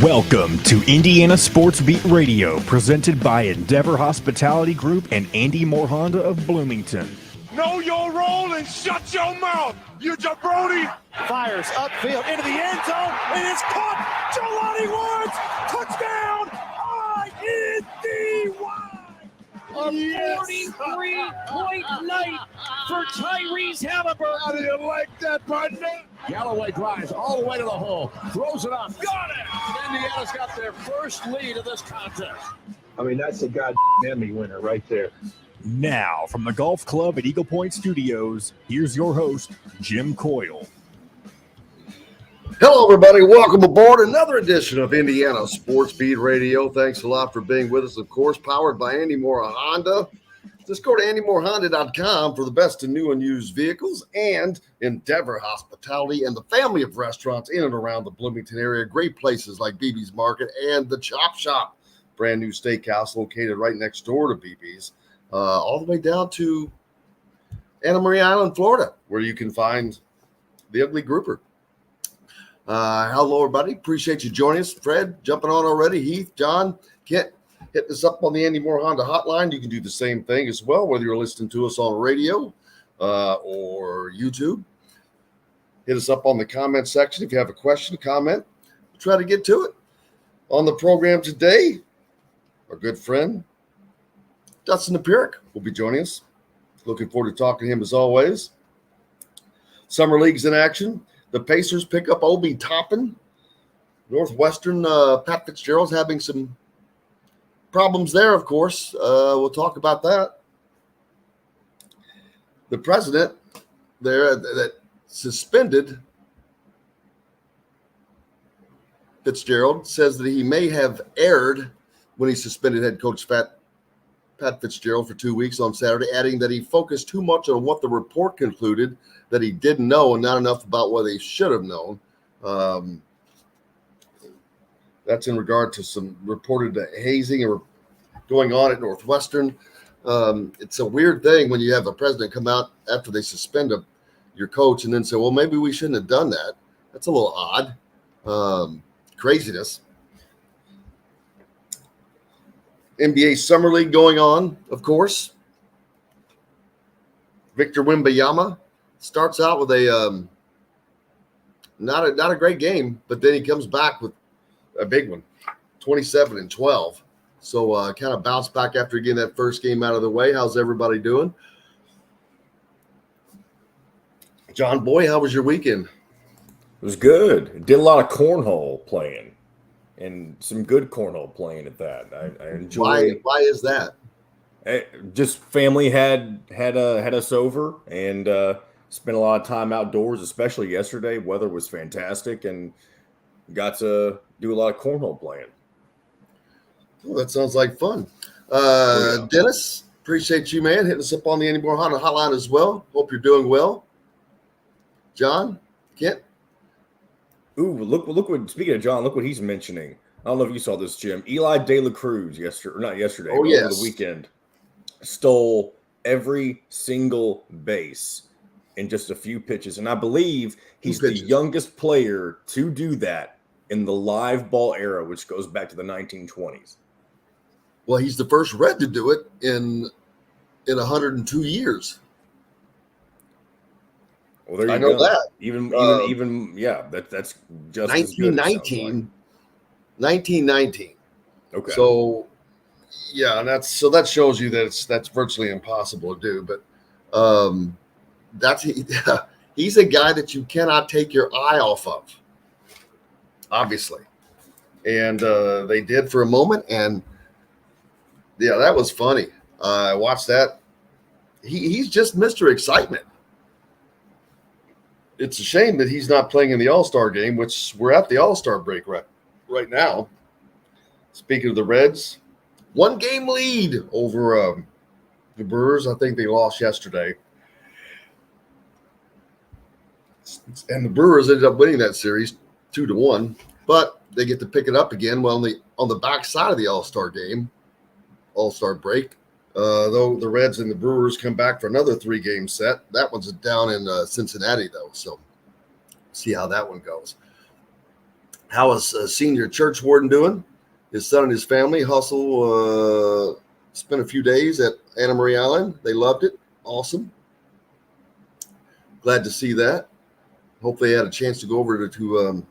Welcome to Indiana Sports Beat Radio, presented by Endeavor Hospitality Group and Andy Moore Honda of Bloomington. Know your role and shut your mouth, you jabroni! Fires upfield into the end zone, and it's caught. Jelani Woods, touchdown! INDY! A 43-point night for Tyrese Halliburton. How do you like that, partner? Galloway drives all the way to the hole, throws it up. Got it! Indiana's got their first lead of this contest. I mean, that's a goddamn Emmy winner right there. Now, from the Golf Club at Eagle Point Studios, here's your host, Jim Coyle. Hello, everybody. Welcome aboard another edition of Indiana Sports Beat Radio. Thanks a lot for being with us, of course, powered by Andy Moore Honda. Just go to andymorehonda.com for the best in new and used vehicles, and Endeavor Hospitality and the family of restaurants in and around the Bloomington area. Great places like BB's Market and the Chop Shop, brand new steakhouse located right next door to BB's, all the way down to Anna Maria Island, Florida, where you can find the Ugly Grouper. Hello, everybody. Appreciate you joining us. Fred, jumping on already. Heath, John, Kent, hit us up on the Andy Moore Honda hotline. You can do the same thing as well, whether you're listening to us on radio or YouTube. Hit us up on the comment section if you have a question, comment. We'll try to get to it. On the program today, our good friend, Dustin will be joining us. Looking forward to talking to him as always. Summer League's in action. The Pacers pick up Obi Toppin. Northwestern, Pat Fitzgerald's having some problems there, of course. We'll talk about that. The president there that suspended Fitzgerald says that he may have erred when he suspended head coach Pat Fitzgerald for 2 weeks on Saturday, adding that he focused too much on what the report concluded that he didn't know and not enough about what he should have known. That's in regard to some reported hazing going on at Northwestern. It's a weird thing when you have a president come out after they suspend your coach and then say, well, maybe we shouldn't have done that. That's a little odd. Craziness. NBA Summer League going on, of course. Victor Wembanyama starts out with a not a great game, but then he comes back with a big one, 27 and 12. So kind of bounced back after getting that first game out of the way. How's everybody doing? John Boy, how was your weekend? It was good. Did a lot of cornhole playing, and some good cornhole playing at that. I enjoyed. Why is that? Just family had us over and spent a lot of time outdoors, especially yesterday. Weather was fantastic, and got to do a lot of cornhole playing. Oh, that sounds like fun. Dennis, appreciate you, man, hitting us up on the Andy Moore Honda hotline as well. Hope you're doing well. John, Kent. Ooh, look what, speaking of John, look what he's mentioning. I don't know if you saw this, Jim. Eli De La Cruz over the weekend, stole every single base in just a few pitches. And I believe he's the youngest player to do that in the live ball era, which goes back to the 1920s. Well, he's the first Red to do it in 102 years. Well, there you I know go. that. Even that's just 1919. 1919. Okay. So, yeah, and that shows you that that's virtually impossible to do. But he's a guy that you cannot take your eye off of, obviously. And they did for a moment, and yeah, that was funny. I watched that. He's just Mr. Excitement. It's a shame that he's not playing in the All-Star game, which we're at the All-Star break right now. Speaking of the Reds, 1-game lead over the Brewers. I think they lost yesterday. And the Brewers ended up winning that series 2-1, but they get to pick it up again on the back side of the All-Star game, All-Star break. Though the Reds and the Brewers come back for another 3-game set. That one's down in Cincinnati, though, so see how that one goes. How is senior church warden doing? His son and his family spent a few days at Anna Marie Island. They loved it. Awesome. Glad to see that. Hope they had a chance to go over to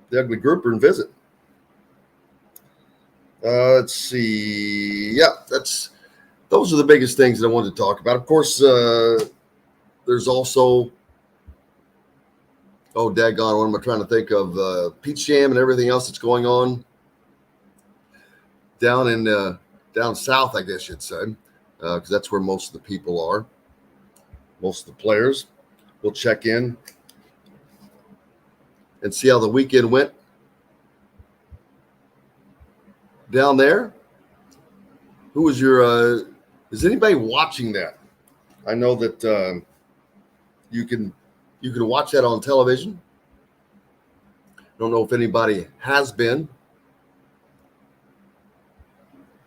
the Ugly Grouper and visit. Let's see. Yeah, those are the biggest things that I wanted to talk about. Of course, there's also, daggone, what am I trying to think of? Peach Jam and everything else that's going on down south, I guess you'd say, because that's where most of the people are, most of the players. We'll check in and see how the weekend went down there. Who was your is anybody watching that? I know that you can watch that on television. Don't know if anybody has been.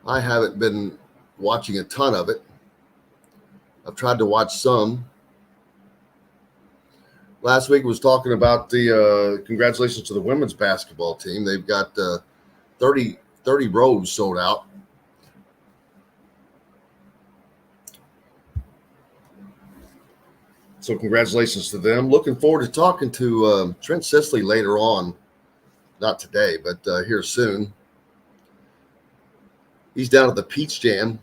I haven't been watching a ton of it. I've tried to watch some. Last week was talking about the congratulations to the women's basketball team. They've got 30 rows sold out. So congratulations to them. Looking forward to talking to Trent Sisley later on. Not today, but here soon. He's down at the Peach Jam.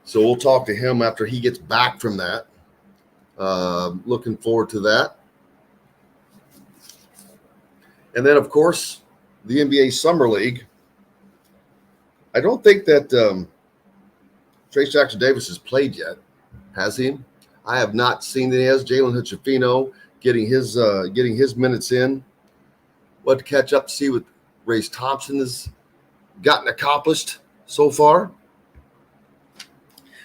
So we'll talk to him after he gets back from that. Looking forward to that. And then, of course, the NBA Summer League. I don't think that Trace Jackson-Davis has played yet. Has he? I have not seen that he has. Jalen Hood-Schifino getting his minutes in. We'll have to catch up to see what Race Thompson has gotten accomplished so far.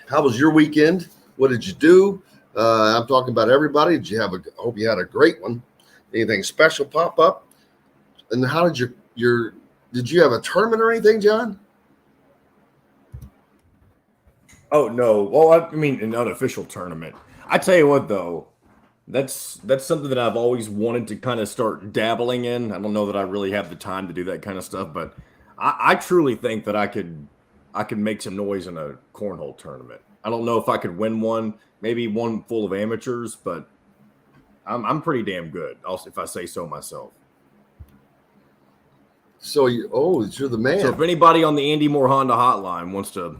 How was your weekend? What did you do? I'm talking about everybody. I hope you had a great one. Anything special pop up? And how did did you have a tournament or anything, John? Oh no. Well, I mean, an unofficial tournament. I tell you what, though, that's something that I've always wanted to kind of start dabbling in. I don't know that I really have the time to do that kind of stuff, but I truly think that I could make some noise in a cornhole tournament. I don't know if I could win one, maybe one full of amateurs, but I'm pretty damn good, also, if I say so myself. So you're the man. So if anybody on the Andy Moore Honda hotline wants to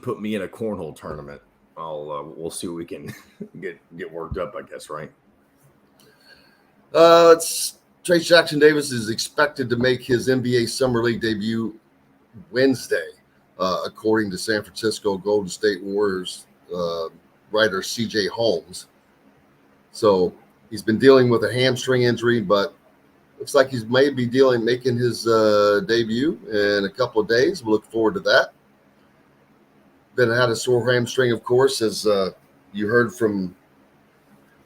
put me in a cornhole tournament, we'll see what we can get worked up, I guess, right? Trace Jackson-Davis is expected to make his NBA Summer League debut Wednesday, according to San Francisco Golden State Warriors writer CJ Holmes. So he's been dealing with a hamstring injury, but looks like he's maybe making his debut in a couple of days. We'll look forward to that. Had a sore hamstring, of course, as you heard from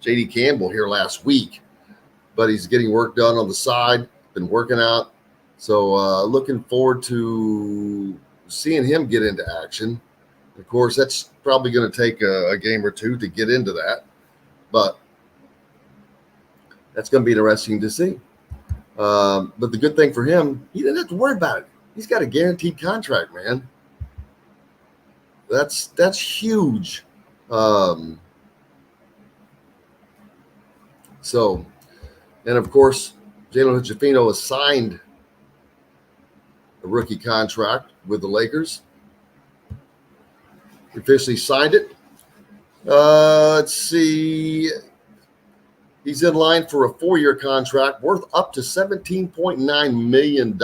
J.D. Campbell here last week. But he's getting work done on the side, been working out. So looking forward to seeing him get into action. Of course, that's probably going to take a game or two to get into that. But that's going to be interesting to see. But the good thing for him, he didn't have to worry about it. He's got a guaranteed contract, man. That's huge. And of course, Jalen Hood-Schifino has signed a rookie contract with the Lakers. He officially signed it. Let's see. He's in line for a 4-year contract worth up to $17.9 million.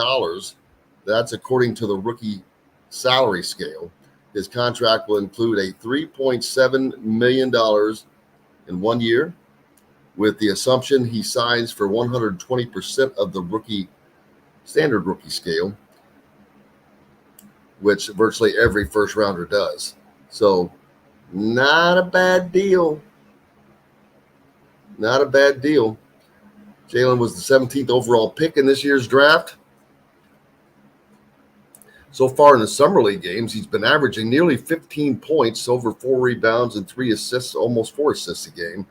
That's according to the rookie salary scale. His contract will include a $3.7 million in 1 year, with the assumption he signs for 120% of the standard rookie scale, which virtually every first rounder does. So not a bad deal. Not a bad deal. Jalen was the 17th overall pick in this year's draft. So far in the Summer League games, he's been averaging nearly 15 points, over 4 rebounds, and 3 assists, almost 4 assists a game.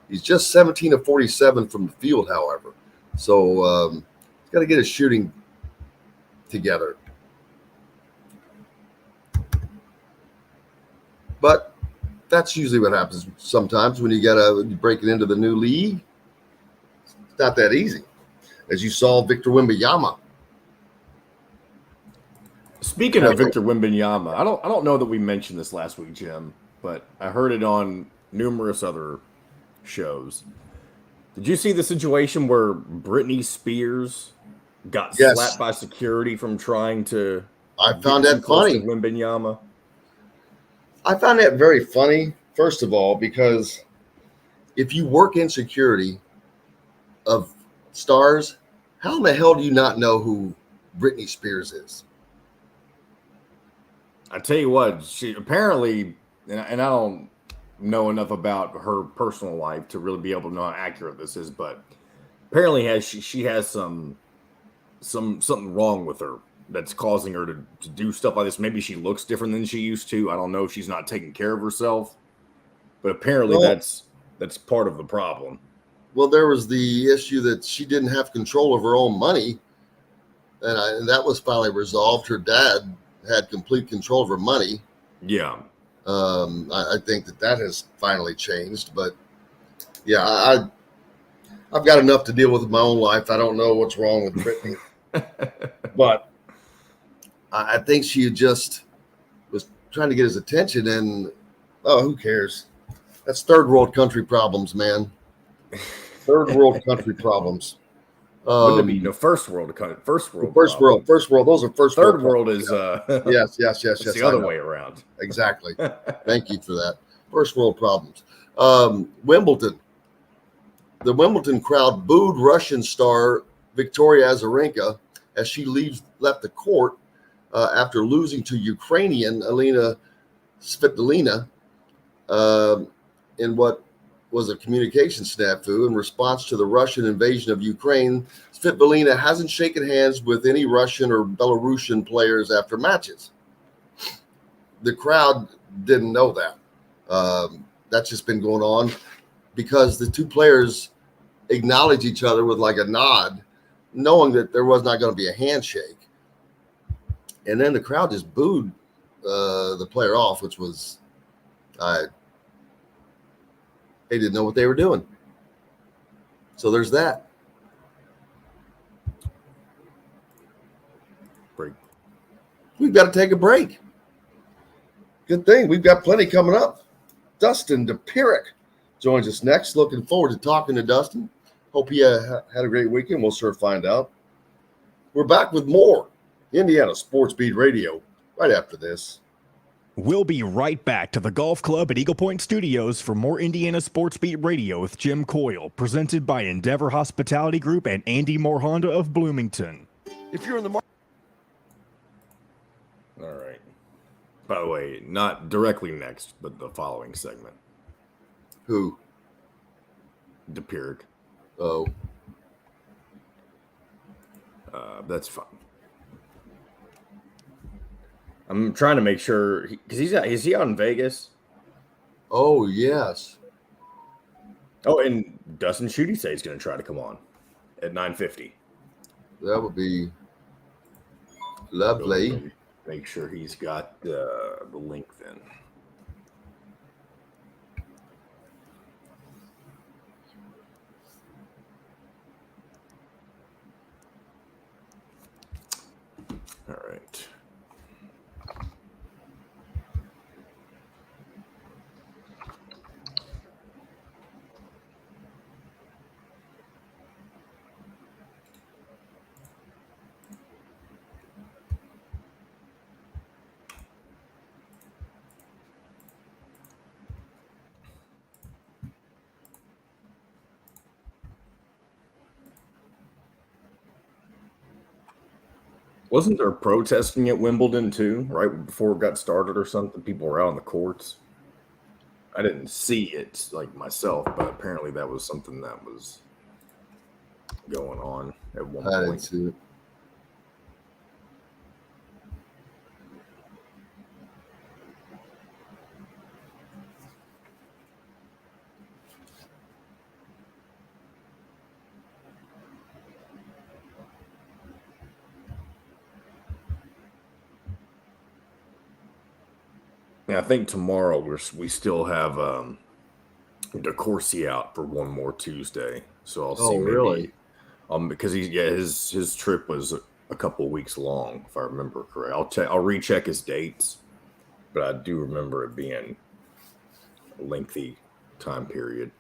He's just 17 of 47 from the field, however. So he's got to get his shooting together. But that's usually what happens sometimes when you're breaking into the new league. It's not that easy. As you saw, Victor Wembanyama. Speaking of Victor Wembanyama, I don't know that we mentioned this last week, Jim, but I heard it on numerous other shows. Did you see the situation where Britney Spears got slapped by security from trying to? I found that funny. Wembanyama. I found that very funny. First of all, because if you work in security of stars, how in the hell do you not know who Britney Spears is? I tell you what, she apparently, and I don't know enough about her personal life to really be able to know how accurate this is, but apparently she has something wrong with her that's causing her to do stuff like this. Maybe she looks different than she used to. I don't know if she's not taking care of herself, but apparently that's part of the problem. Well, there was the issue that she didn't have control of her own money, and that was finally resolved. Her dad had complete control of her money. Yeah. I think that has finally changed, but yeah, I've got enough to deal with in my own life. I don't know what's wrong with Britney, but I think she just was trying to get his attention, and who cares? That's third world country problems, man. Third world country problems. Wouldn't it be first world? First world. First world. Those are first. Third world is yes. It's the other way around. Exactly. Thank you for that. First world problems. Wimbledon. The Wimbledon crowd booed Russian star Victoria Azarenka as she left the court after losing to Ukrainian Elena Svitolina in what was a communication snafu in response to the Russian invasion of Ukraine. Svitolina hasn't shaken hands with any Russian or Belarusian players after matches. The crowd didn't know that. That's just been going on because the two players acknowledge each other with like a nod, knowing that there was not going to be a handshake. And then the crowd just booed the player off, which was they didn't know what they were doing. So there's that. Break. We've got to take a break. Good thing. We've got plenty coming up. Dustin DePirick joins us next. Looking forward to talking to Dustin. Hope he had a great weekend. We'll sure find out. We're back with more Indiana Sports Beat Radio right after this. We'll be right back to the golf club at Eagle Point Studios for more Indiana Sports Beat Radio with Jim Coyle, presented by Endeavor Hospitality Group and Andy Moore Honda of Bloomington. If you're in the market. All right. By the way, not directly next, but the following segment. Who? DePirick. Oh. That's fine. I'm trying to make sure because is he out in Vegas? Oh yes. Oh, and Dustin Schutte says he's going to try to come on at 9:50. That would be lovely. So make sure he's got the link then. All right. Wasn't there protesting at Wimbledon too, right before it got started or something? People were out on the courts. I didn't see it like myself, but apparently that was something that was going on at one point. I didn't see it. Yeah, I think tomorrow we still have DeCourcy out for one more Tuesday, so I'll see. Maybe, really? Because his trip was a couple weeks long, if I remember correct. I'll recheck his dates, but I do remember it being a lengthy time period.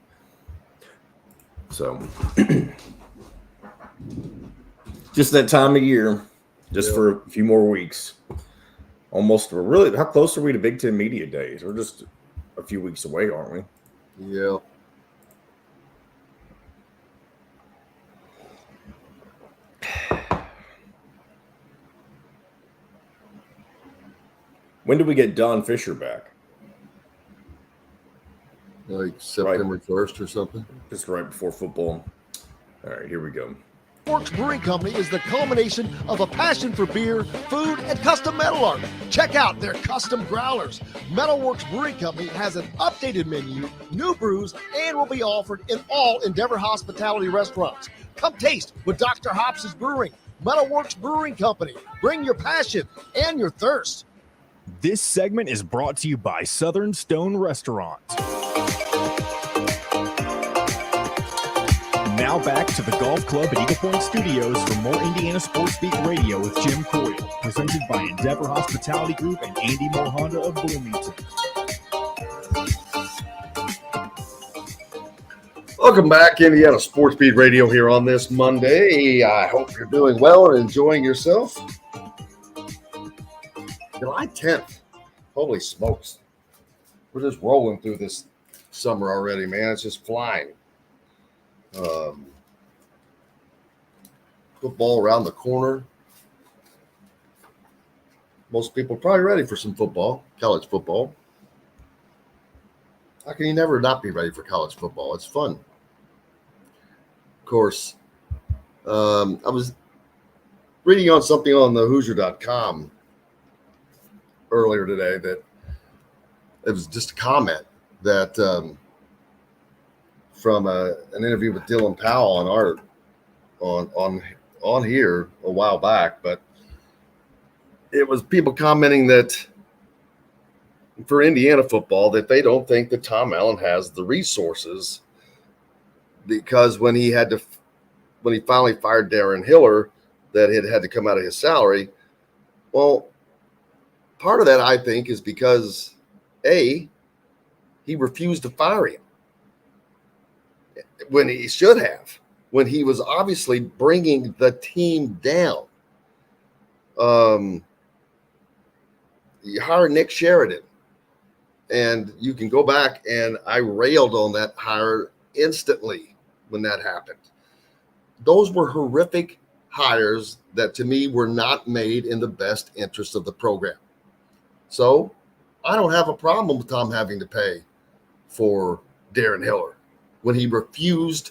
So, just that time of year, just for a few more weeks. We're really, how close are we to Big Ten Media Days? We're just a few weeks away, aren't we? Yeah. When do we get Don Fisher back? Like September 1st or something? Just right before football. All right, here we go. Metalworks Brewing Company is the culmination of a passion for beer, food, and custom metal art. Check out their custom growlers. Metalworks Brewing Company has an updated menu, new brews, and will be offered in all Endeavor Hospitality restaurants. Come taste what Dr. Hops is brewing. Metalworks Brewing Company. Bring your passion and your thirst. This segment is brought to you by Southern Stone Restaurant. Now back to the Golf Club at Eagle Point Studios for more Indiana Sports Beat Radio with Jim Coyle, presented by Endeavor Hospitality Group and Andy Moore Honda of Bloomington. Welcome back, Indiana Sports Beat Radio here on this Monday. I hope you're doing well and enjoying yourself. July 10th. Holy smokes. We're just rolling through this summer already, man. It's just flying. Football around the corner. Most people are probably ready for some football, college football. How can you never not be ready for college football? It's fun. Of course, I was reading on something on the Hoosier.com earlier today that it was just a comment that from an interview with Dylan Powell on here a while back, but it was people commenting that for Indiana football that they don't think that Tom Allen has the resources, because when he finally fired Darren Hiller, that it had to come out of his salary. Well, part of that, I think, is because he refused to fire him when he should have, when he was obviously bringing the team down. You hire Nick Sheridan, and you can go back, and I railed on that hire instantly when that happened. Those were horrific hires that, to me, were not made in the best interest of the program. So I don't have a problem with Tom having to pay for Darren Hiller when he refused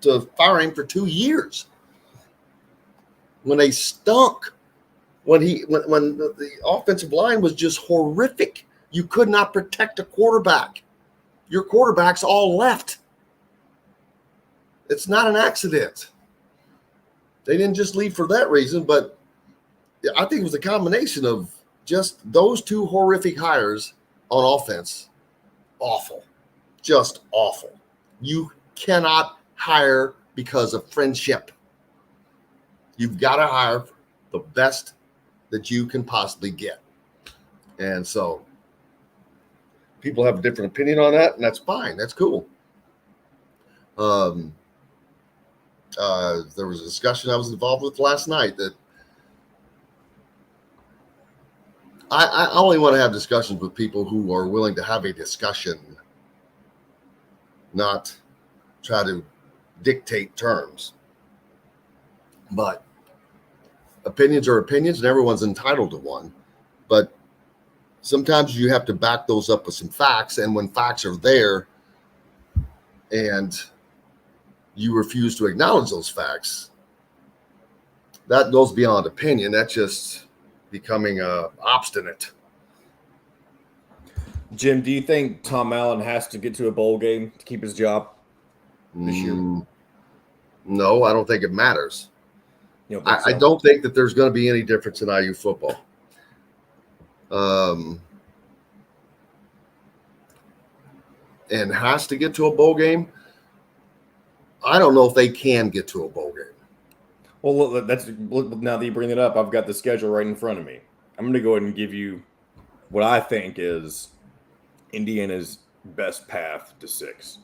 to fire him for 2 years. When they stunk, when the offensive line was just horrific. You could not protect a quarterback. Your quarterbacks all left. It's not an accident. They didn't just leave for that reason, but I think it was a combination of just those two horrific hires on offense. Awful. Just awful. You cannot hire because of friendship. You've got to hire the best that you can possibly get. And so people have a different opinion on that, and that's fine. That's cool. There was a discussion I was involved with last night that I only want to have discussions with people who are willing to have a discussion, not try to dictate terms. But opinions are opinions, and everyone's entitled to one. But sometimes you have to back those up with some facts, and when facts are there and you refuse to acknowledge those facts, that goes beyond opinion. That's just becoming obstinate. Jim, do you think Tom Allen has to get to a bowl game to keep his job this year? No, I don't think it matters. You don't think so? I don't think that there's going to be any difference in IU football. and has to get to a bowl game. I don't know if they can get to a bowl game. Well, now that you bring it up, I've got the schedule right in front of me. I'm going to go ahead and give you what I think is Indiana's best path to 6.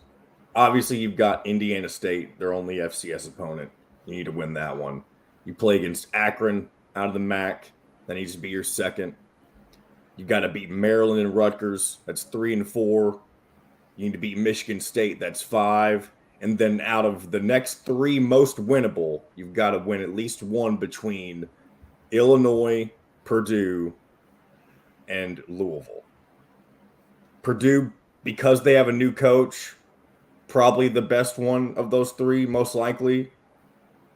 Obviously, you've got Indiana State, their only FCS opponent. You need to win that one. You play against Akron out of the MAC. That needs to be your second. You've got to beat Maryland and Rutgers. That's 3 and 4. You need to beat Michigan State. That's 5. And then out of the next 3 most winnable, you've got to win at least one between Illinois, Purdue, and Louisville. Purdue, because they have a new coach, probably the best one of those 3, most likely.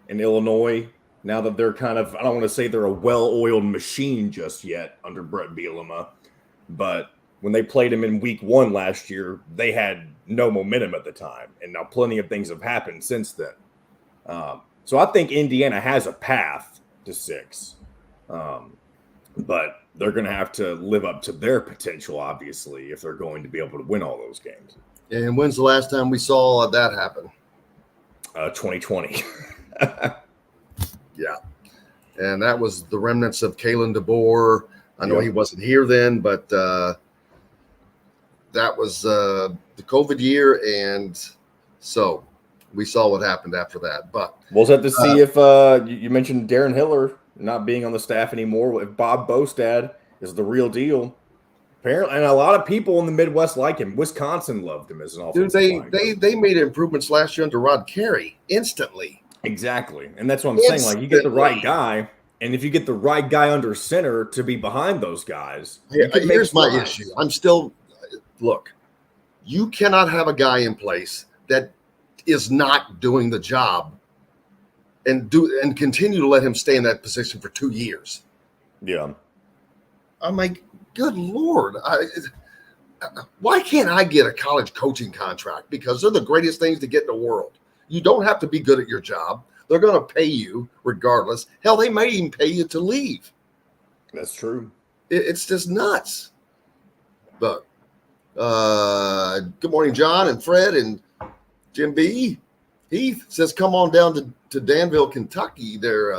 And Illinois, now that they're kind of, I don't want to say they're a well-oiled machine just yet under Brett Bielema, but when they played him in week 1 last year, they had no momentum at the time. And now plenty of things have happened since then. So I think Indiana has a path to 6. But they're going to have to live up to their potential, obviously, if they're going to be able to win all those games. And when's the last time we saw that happen? 2020. Yeah. And that was the remnants of Kalen DeBoer. I know he wasn't here then, but that was the COVID year, and so we saw what happened after that. But we'll have to see if you mentioned Darren Hiller not being on the staff anymore. If Bob Bostad is the real deal, apparently, and a lot of people in the Midwest like him. Wisconsin loved him as an offensive line. They made improvements last year under Rod Carey instantly. Exactly, and that's what I'm saying. Like, you get the right guy. And if you get the right guy under center to be behind those guys, here's my issue. Look, you cannot have a guy in place that is not doing the job and continue to let him stay in that position for 2 years. Yeah. I'm like, good Lord. Why can't I get a college coaching contract? Because they're the greatest things to get in the world. You don't have to be good at your job. They're going to pay you regardless. Hell, they may even pay you to leave. That's true. It's just nuts. But good morning, John and Fred and Jim B. Heath says, come on down to Danville, Kentucky. They're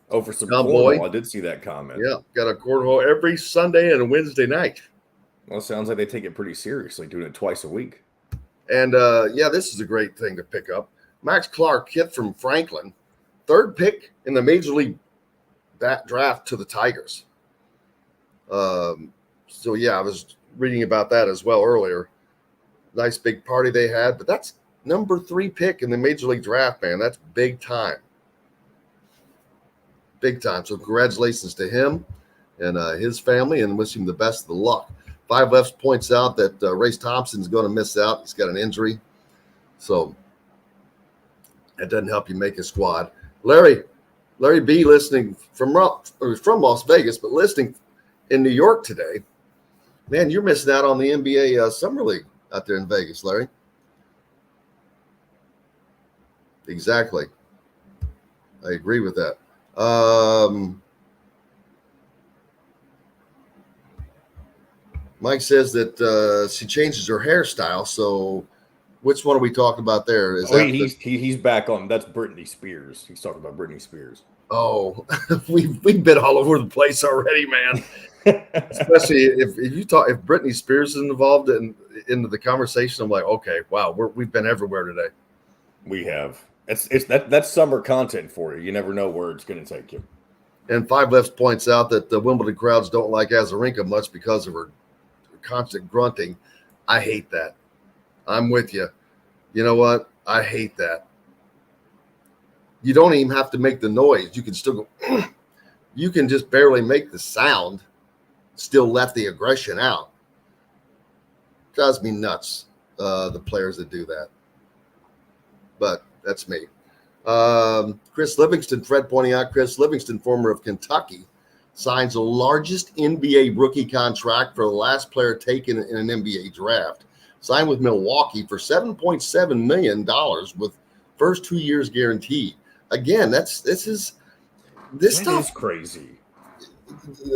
for some cornhole. I did see that comment. Yeah, got a cornhole every Sunday and a Wednesday night. Well, it sounds like they take it pretty seriously, doing it twice a week. And this is a great thing to pick up. Max Clark, kid from Franklin, 3rd pick in the Major League draft to the Tigers. I was reading about that as well earlier. Nice big party they had, but that's number 3 pick in the Major League draft, man. That's big time. Big time. So congratulations to him and his family, and wish him the best of the luck. 5 Lefts points out that Race Thompson's going to miss out. He's got an injury. So that doesn't help you make a squad. Larry B, listening from Las Vegas, but listening in New York today. Man, you're missing out on the NBA Summer League out there in Vegas, Larry. Exactly. I agree with that. Mike says that she changes her hairstyle. So which one are we talking about there? He's back on. That's Britney Spears. He's talking about Britney Spears. Oh, we've been all over the place already, man. Especially if Britney Spears is involved into the conversation, I'm like, okay, wow, we've been everywhere today. We have. That's summer content for you. You never know where it's going to take you. And 5 Lefts points out that the Wimbledon crowds don't like Azarenka much because of her constant grunting. I hate that. I'm with you. You know what? I hate that. You don't even have to make the noise. You can still go. You can just barely make the sound, still let the aggression out. Drives me nuts, the players that do that. But that's me. Chris Livingston, Fred pointing out, Chris Livingston, former of Kentucky, signs the largest NBA rookie contract for the last player taken in an NBA draft. Signed with Milwaukee for $7.7 million with first 2 years guaranteed. Again, this stuff is crazy.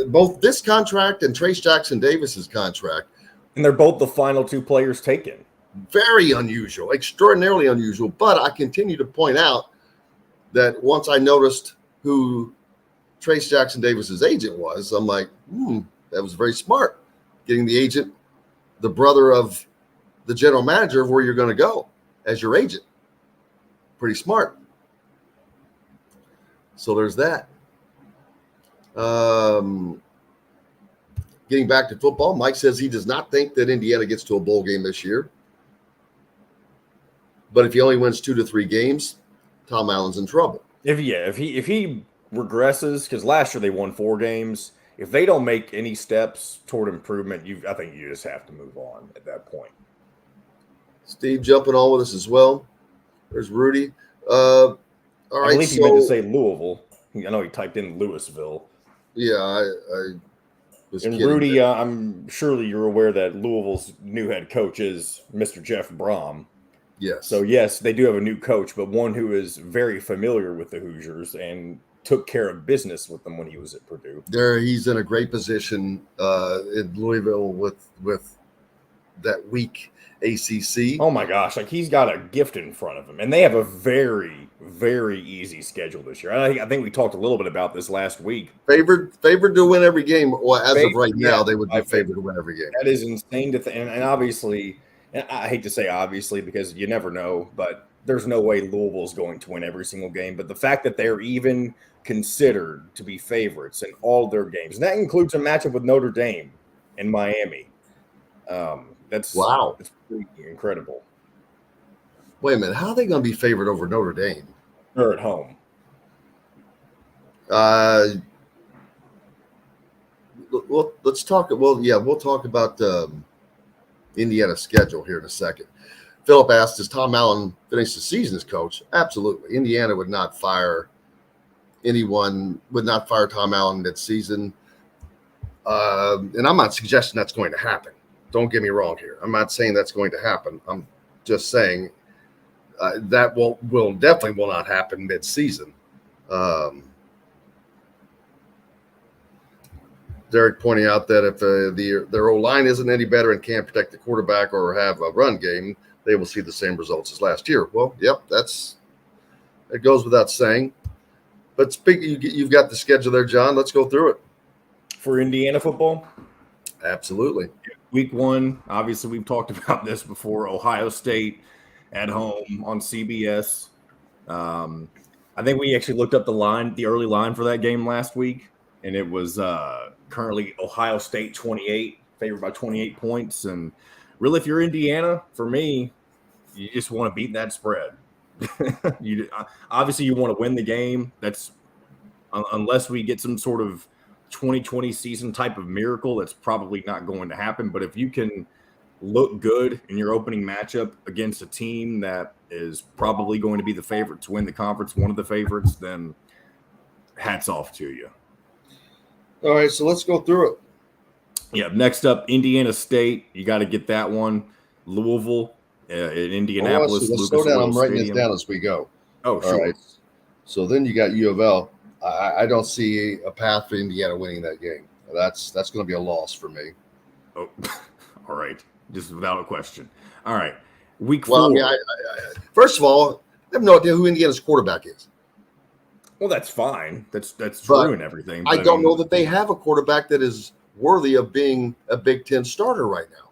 both this contract and Trace Jackson Davis's contract. And they're both the final 2 players taken. Very unusual, extraordinarily unusual. But I continue to point out that once I noticed who Trace Jackson Davis's agent was, I'm like, that was very smart. Getting the agent, the brother of the general manager of where you're going to go as your agent. Pretty smart. So there's that. Getting back to football, Mike says he does not think that Indiana gets to a bowl game this year. But if he only wins 2 to 3 games, Tom Allen's in trouble. If he regresses, because last year they won 4 games. If they don't make any steps toward improvement, I think you just have to move on at that point. Steve jumping on with us as well. There's Rudy. All right. I believe he meant to say Louisville. I know he typed in Louisville. Yeah, I was and kidding. Rudy, I'm surely you're aware that Louisville's new head coach is Mr. Jeff Brom. Yes. So, yes, they do have a new coach, but one who is very familiar with the Hoosiers and took care of business with them when he was at Purdue. He's in a great position in Louisville with that weak ACC. Oh, my gosh. Like, he's got a gift in front of him. And they have a very, very easy schedule this year. I think we talked a little bit about this last week. Favored to win every game. Well, as of right now, they would be favored to win every game. That is insane to think. And obviously, and I hate to say obviously because you never know, but there's no way Louisville's going to win every single game. But the fact that they're even considered to be favorites in all their games, and that includes a matchup with Notre Dame in Miami. That's pretty incredible. Wait a minute. How are they going to be favored over Notre Dame? They're at home. Let's talk. Well, yeah, we'll talk about Indiana's schedule here in a second. Philip asked, does Tom Allen finish the season as coach? Absolutely. Indiana would not fire Tom Allen mid-season. And I'm not suggesting that's going to happen. Don't get me wrong here. I'm not saying that's going to happen. I'm just saying that will definitely not happen mid-season. Derek pointing out that if their O-line isn't any better and can't protect the quarterback or have a run game, they will see the same results as last year. Well, yep, it goes without saying. But speaking, you've got the schedule there, John. Let's go through it. For Indiana football? Absolutely. Week 1, obviously we've talked about this before, Ohio State at home on CBS. I think we actually looked up the early line for that game last week, and it was currently Ohio State 28, favored by 28 points. And really, if you're Indiana, for me, you just want to beat that spread. Obviously, you want to win the game. That's unless we get some sort of 2020 season type of miracle, that's probably not going to happen. But if you can look good in your opening matchup against a team that is probably going to be the favorite to win the conference, one of the favorites, then hats off to you. All right, so let's go through it. Yeah, next up, Indiana State. You got to get that one. Louisville in Indianapolis. Let's slow down. I'm writing this down as we go. Oh, sure. All right. So then you got U of L. I don't see a path for Indiana winning that game. That's going to be a loss for me. Oh, all right. Just without a question. All right. Week 4. Well, I mean, first of all, I have no idea who Indiana's quarterback is. Well, that's fine. That's true and everything. I don't know that they have a quarterback that is worthy of being a Big Ten starter right now.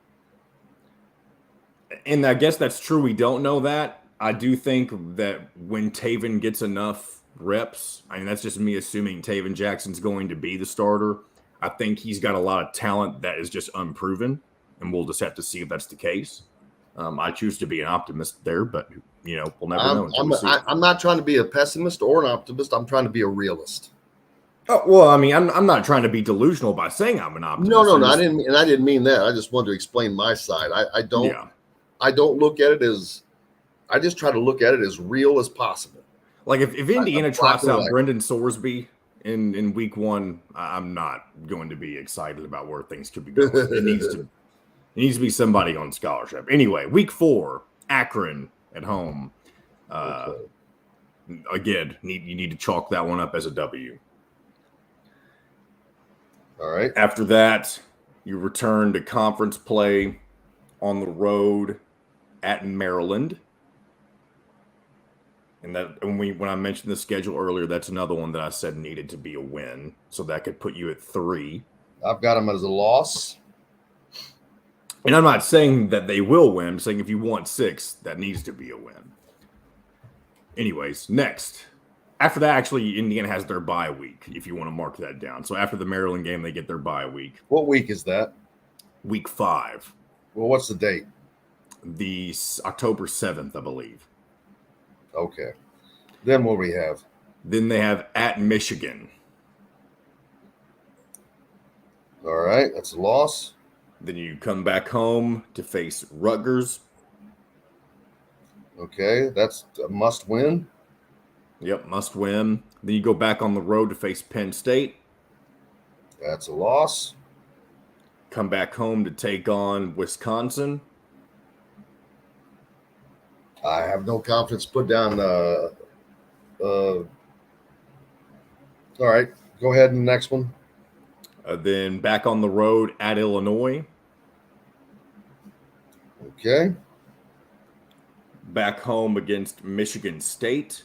And I guess that's true. We don't know that. I do think that when Taven gets enough reps, I mean, that's just me assuming Taven Jackson's going to be the starter. I think he's got a lot of talent that is just unproven, and we'll just have to see if that's the case. I choose to be an optimist there, but, we'll never know. I'm not trying to be a pessimist or an optimist. I'm trying to be a realist. Oh, well, I mean, I'm not trying to be delusional by saying I'm an optimist. No. I didn't mean that. I just wanted to explain my side. I don't look at it as. I just try to look at it as real as possible. Like if Indiana trots out Brendan Sorsby in week 1, I'm not going to be excited about where things could be going. It needs to be somebody on scholarship. Anyway, week 4, Akron at home. Again, you need to chalk that one up as a W. All right. After that, you return to conference play on the road at Maryland. And that when I mentioned the schedule earlier, that's another one that I said needed to be a win. So that could put you at 3. I've got them as a loss. And I'm not saying that they will win. I'm saying if you want 6, that needs to be a win. Anyways, next. After that, actually, Indiana has their bye week, if you want to mark that down. So after the Maryland game, they get their bye week. What week is that? Week 5. Well, what's the date? The October 7th, I believe. Okay. Then what we have? Then they have at Michigan. All right, that's a loss. Then you come back home to face Rutgers. Okay, that's a must win. Yep, must win. Then you go back on the road to face Penn State. That's a loss. Come back home to take on Wisconsin. I have no confidence. Put down. All right, go ahead in the next one. Then back on the road at Illinois. Okay. Back home against Michigan State.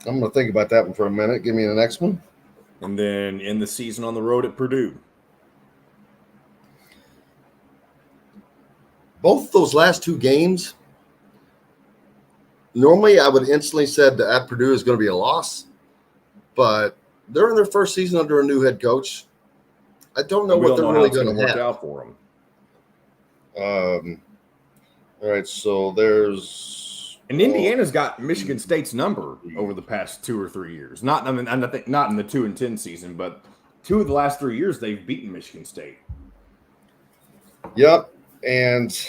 I'm going to think about that one for a minute. Give me the next one. And then end the season on the road at Purdue. Both those last 2 games, normally I would instantly said that at Purdue is going to be a loss, but they're in their first season under a new head coach. I don't know what they're really going to work out for them. All right, so there's. And Indiana's got Michigan State's number over the past 2 or 3 years. Not in the 2-10 season, but 2 of the last 3 years they've beaten Michigan State. Yep, and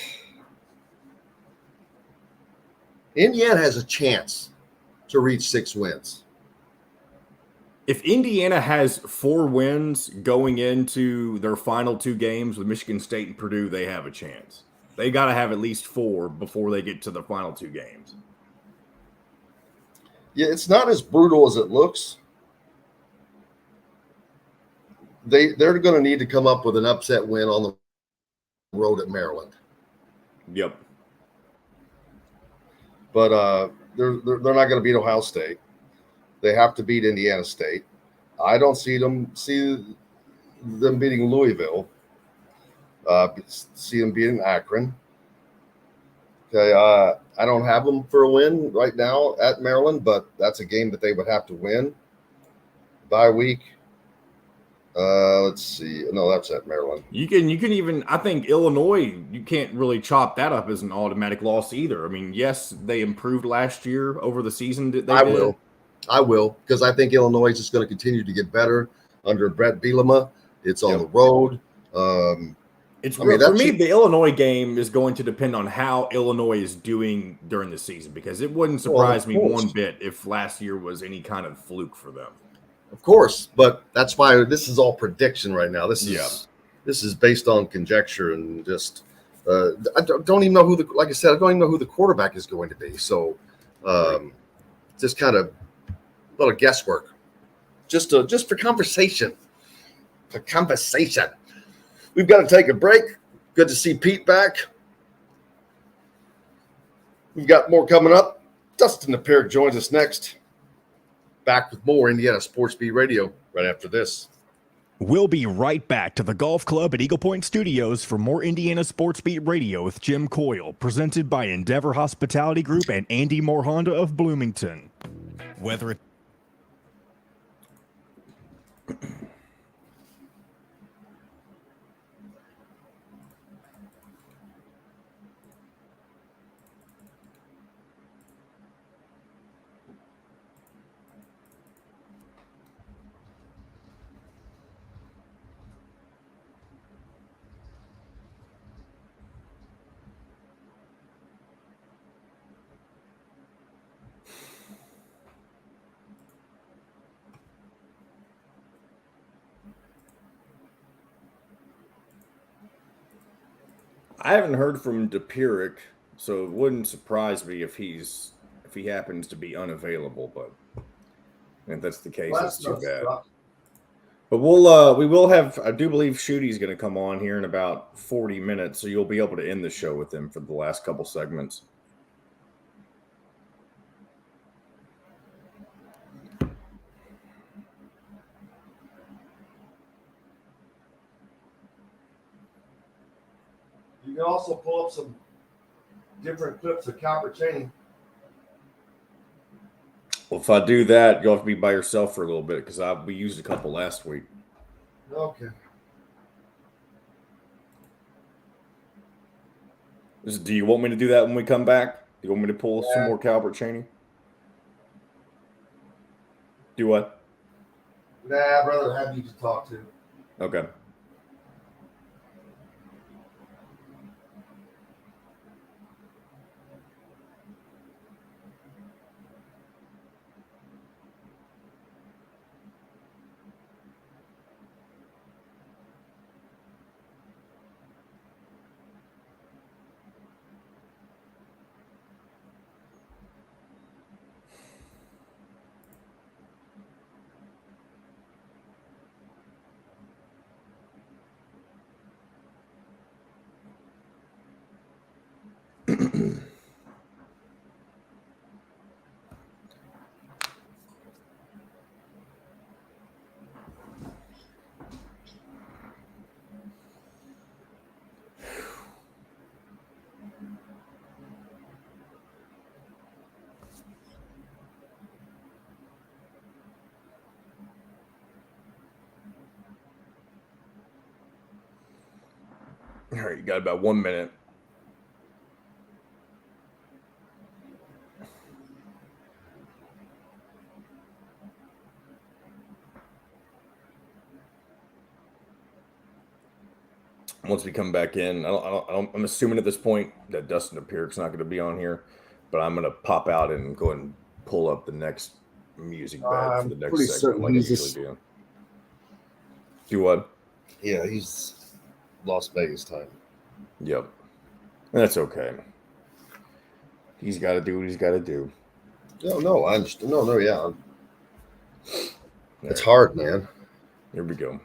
Indiana has a chance to reach 6 wins. If Indiana has 4 wins going into their final 2 games with Michigan State and Purdue, they have a chance. They got to have at least 4 before they get to the final 2 games. Yeah, it's not as brutal as it looks. They're going to need to come up with an upset win on the road at Maryland. Yep. But they're not going to beat Ohio State. They have to beat Indiana State. I don't see them beating Louisville. See them beating Akron. Okay, I don't have them for a win right now at Maryland, but that's a game that they would have to win. Bye week. Let's see. No, that's at Maryland. You can even, I think Illinois, you can't really chop that up as an automatic loss either. I mean, yes, they improved last year over the season. I will, because I think Illinois is just going to continue to get better under Brett Bielema. It's on the road. For me, the Illinois game is going to depend on how Illinois is doing during the season, because it wouldn't surprise me one bit if last year was any kind of fluke for them. Of course, but that's why this is all prediction right now. This is based on conjecture and just I don't even know who like I said, I don't even know who the quarterback is going to be. So just kind of a little guesswork, just for conversation. For conversation. We've got to take a break. Good to see Pete back. We've got more coming up. Dustin the Parrot joins us next. Back with more Indiana Sports Beat Radio right after this. We'll be right back to the golf club at Eagle Point Studios for more Indiana Sports Beat Radio with Jim Coyle, presented by Endeavor Hospitality Group and Andy Moore Honda of Bloomington. Whether it I haven't heard from DePirick, so it wouldn't surprise me if he happens to be unavailable. But And if that's the case, Well, that's too bad. rough. But we will have, I do believe Schutte's going to come on here in about 40 minutes, so you'll be able to end the show with him for the last couple segments. You can also pull up some different clips of Calvert Cheney. Well, if I do that, you'll have to be by yourself for a little bit because we used a couple last week. Okay. Do you want me to do that when we come back? Do you want me to pull some more Calvert Cheney? Do what? Nah, I'd rather have you to talk to. Okay. All right, you got about 1 minute. Once we come back in, I'm assuming at this point that Dustin Appear's not going to be on here, but I'm going to pop out and go and pull up the next music bed for the next segment like I usually do. Do what? Yeah, he's Las Vegas time. Yep. That's okay. He's got to do what he's got to do. No, I understand. No, yeah. It's hard, man. Here we go.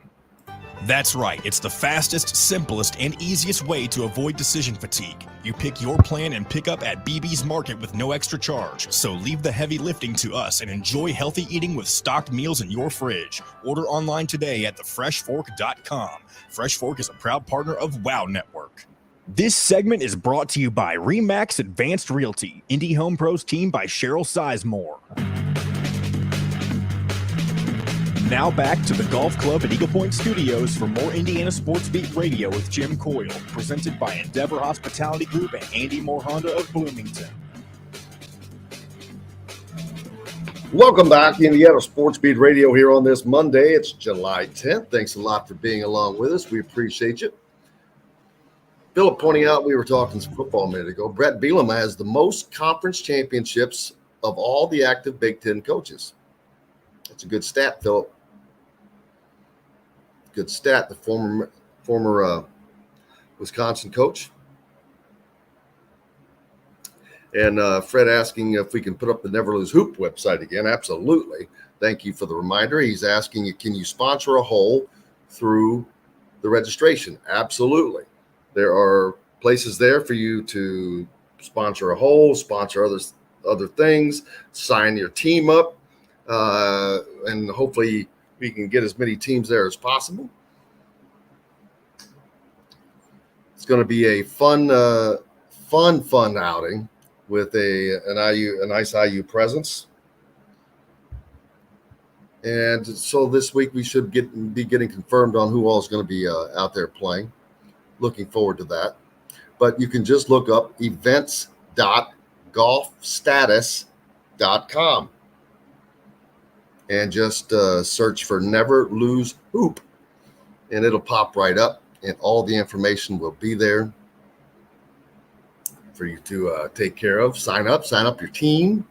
That's right. It's the fastest, simplest, and easiest way to avoid decision fatigue. You pick your plan and pick up at BB's Market with no extra charge. So leave the heavy lifting to us and enjoy healthy eating with stocked meals in your fridge. Order online today at thefreshfork.com. Fresh Fork is a proud partner of WOW Network. This segment is brought to you by RE/MAX Advanced Realty, Indie Home Pros team by Cheryl Sizemore. Now back to the Golf Club at Eagle Point Studios for more Indiana Sports Beat Radio with Jim Coyle, presented by Endeavor Hospitality Group and Andy Moore Honda of Bloomington. Welcome back to Indiana Sports Beat Radio here on this Monday. It's July 10th. Thanks a lot for being along with us. We appreciate you. Philip pointing out we were talking some football a minute ago. Brett Bielema has the most conference championships of all the active Big Ten coaches. That's a good stat, Philip. Good stat. The former Wisconsin coach. And Fred asking if we can put up the Never Lose Hoop website again. Absolutely. Thank you for the reminder. He's asking, can you sponsor a hole through the registration? Absolutely. There are places there for you to sponsor a hole, sponsor other things, sign your team up, and hopefully we can get as many teams there as possible. It's going to be a fun outing with a nice IU presence. And so this week we should be getting confirmed on who all is going to be out there playing. Looking forward to that. But you can just look up events.golfstatus.com and just search for Never Lose Hoop, and it'll pop right up, and all the information will be there for you to take care of. Sign up your team.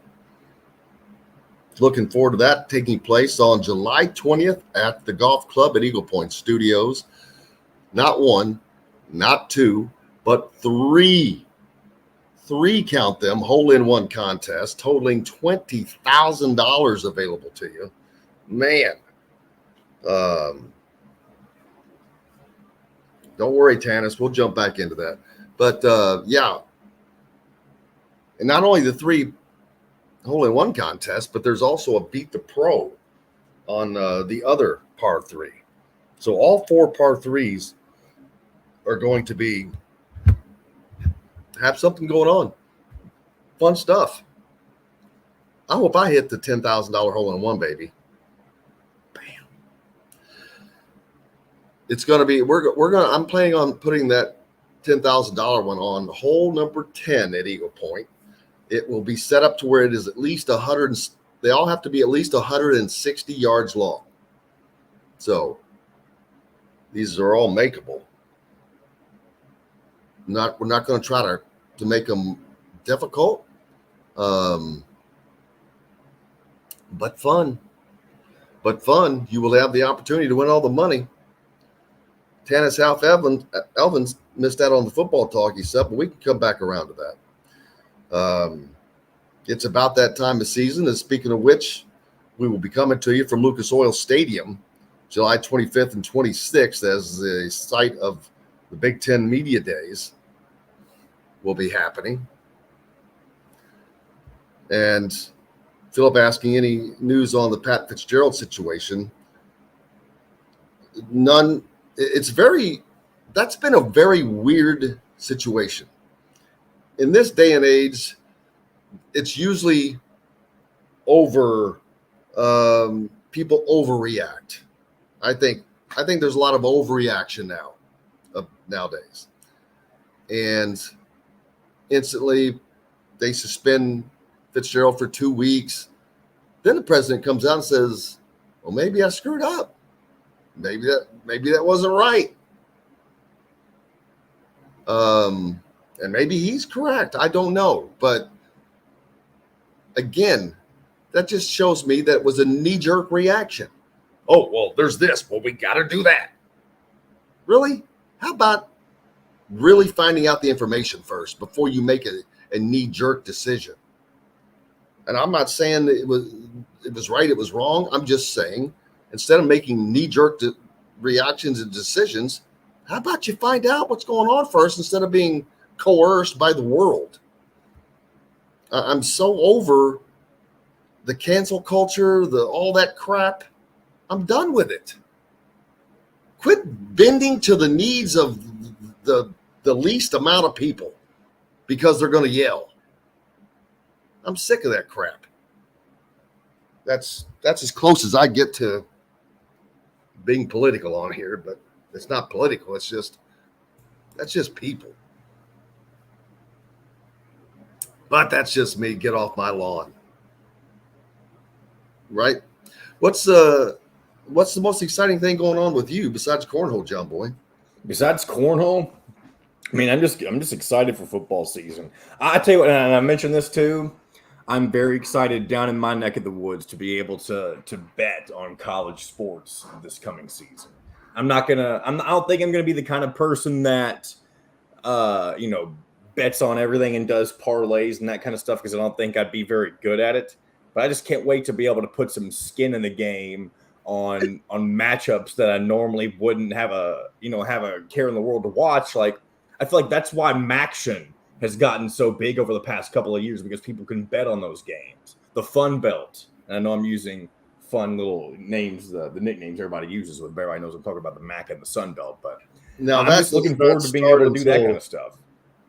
Looking forward to that taking place on July 20th at the Golf Club at Eagle Point Studios. Not one, not two, but three, count them, hole-in-one contest totaling $20,000 available to you. Man. Don't worry, Tanis. We'll jump back into that. But, yeah. And not only the 3 hole-in-one contests, but there's also a Beat the Pro on the other par 3. So all 4 par 3s are going to have something going on. Fun stuff. I hope I hit the $10,000 hole-in-one, baby. Bam. It's going to be, I'm planning on putting that $10,000 one on hole number 10 at Eagle Point. It will be set up to where it is at least 100. They all have to be at least 160 yards long. So these are all makeable. We're not going to try to make them difficult, but fun. But fun. You will have the opportunity to win all the money. Tanis Elvins missed out on the football talk he said, but we can come back around to that. It's about that time of season. And speaking of which, we will be coming to you from Lucas Oil Stadium, July 25th and 26th, as the site of the Big Ten Media Days will be happening. And Philip asking any news on the Pat Fitzgerald situation. None. That's been a very weird situation. In this day and age, it's usually people overreact. I think there's a lot of overreaction nowadays. And instantly they suspend Fitzgerald for 2 weeks. Then the president comes out and says, well, maybe I screwed up. Maybe that wasn't right. And maybe he's correct. I don't know. But again, that just shows me that it was a knee-jerk reaction. Oh, well, there's this. Well, we got to do that. Really? How about really finding out the information first before you make a knee-jerk decision? And I'm not saying that it was right, it was wrong. I'm just saying, instead of making knee-jerk reactions and decisions, how about you find out what's going on first instead of being coerced by the world? I'm so over the cancel culture, all that crap. I'm done with it. Quit bending to the needs of the least amount of people because they're going to yell. I'm sick of that crap. That's as close as I get to being political on here, but it's not political. That's just people. But that's just me. Get off my lawn. Right? What's the most exciting thing going on with you besides cornhole, John Boy? Besides cornhole, I mean, I'm just excited for football season. I tell you what, and I mentioned this too. I'm very excited down in my neck of the woods to be able to bet on college sports this coming season. I don't think I'm gonna be the kind of person that bets on everything and does parlays and that kind of stuff, because I don't think I'd be very good at it. But I just can't wait to be able to put some skin in the game on matchups that I normally wouldn't have a care in the world to watch. Like, I feel like that's why Maction has gotten so big over the past couple of years, because people can bet on those games. The Fun Belt, and I know I'm using fun little names, the nicknames everybody uses, with everybody knows I'm talking about the MAC and the Sun Belt. But I'm just looking forward to being able to do that kind of stuff.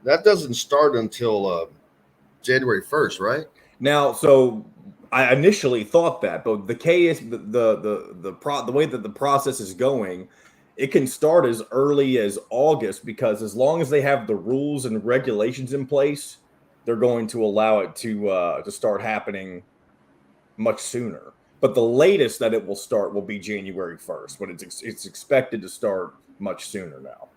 That doesn't start until January 1st, right? Now, so I initially thought that, but the way that the process is going, it can start as early as August, because as long as they have the rules and regulations in place, they're going to allow it to start happening much sooner. But the latest that it will start will be January 1st, but it's expected to start much sooner now.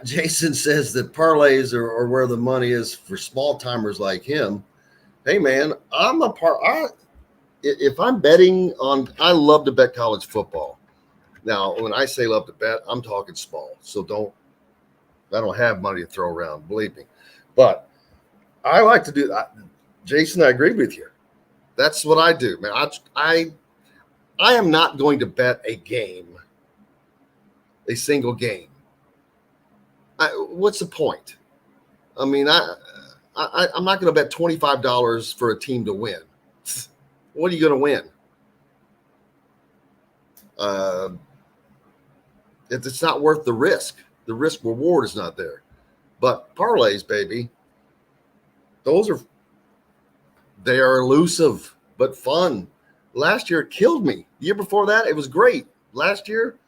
Jason says that parlays are where the money is for small timers like him. Hey man, if I'm betting on, I love to bet college football. Now, when I say love to bet, I'm talking small. So I don't have money to throw around, believe me. But I like to do that. Jason, I agree with you. That's what I do, man. I am not going to bet a single game. What's the point? I mean, I'm not going to bet $25 for a team to win. What are you going to win? It's not worth the risk. The risk reward is not there. But parlays, baby, they are elusive but fun. Last year it killed me. The year before that, it was great. Last year,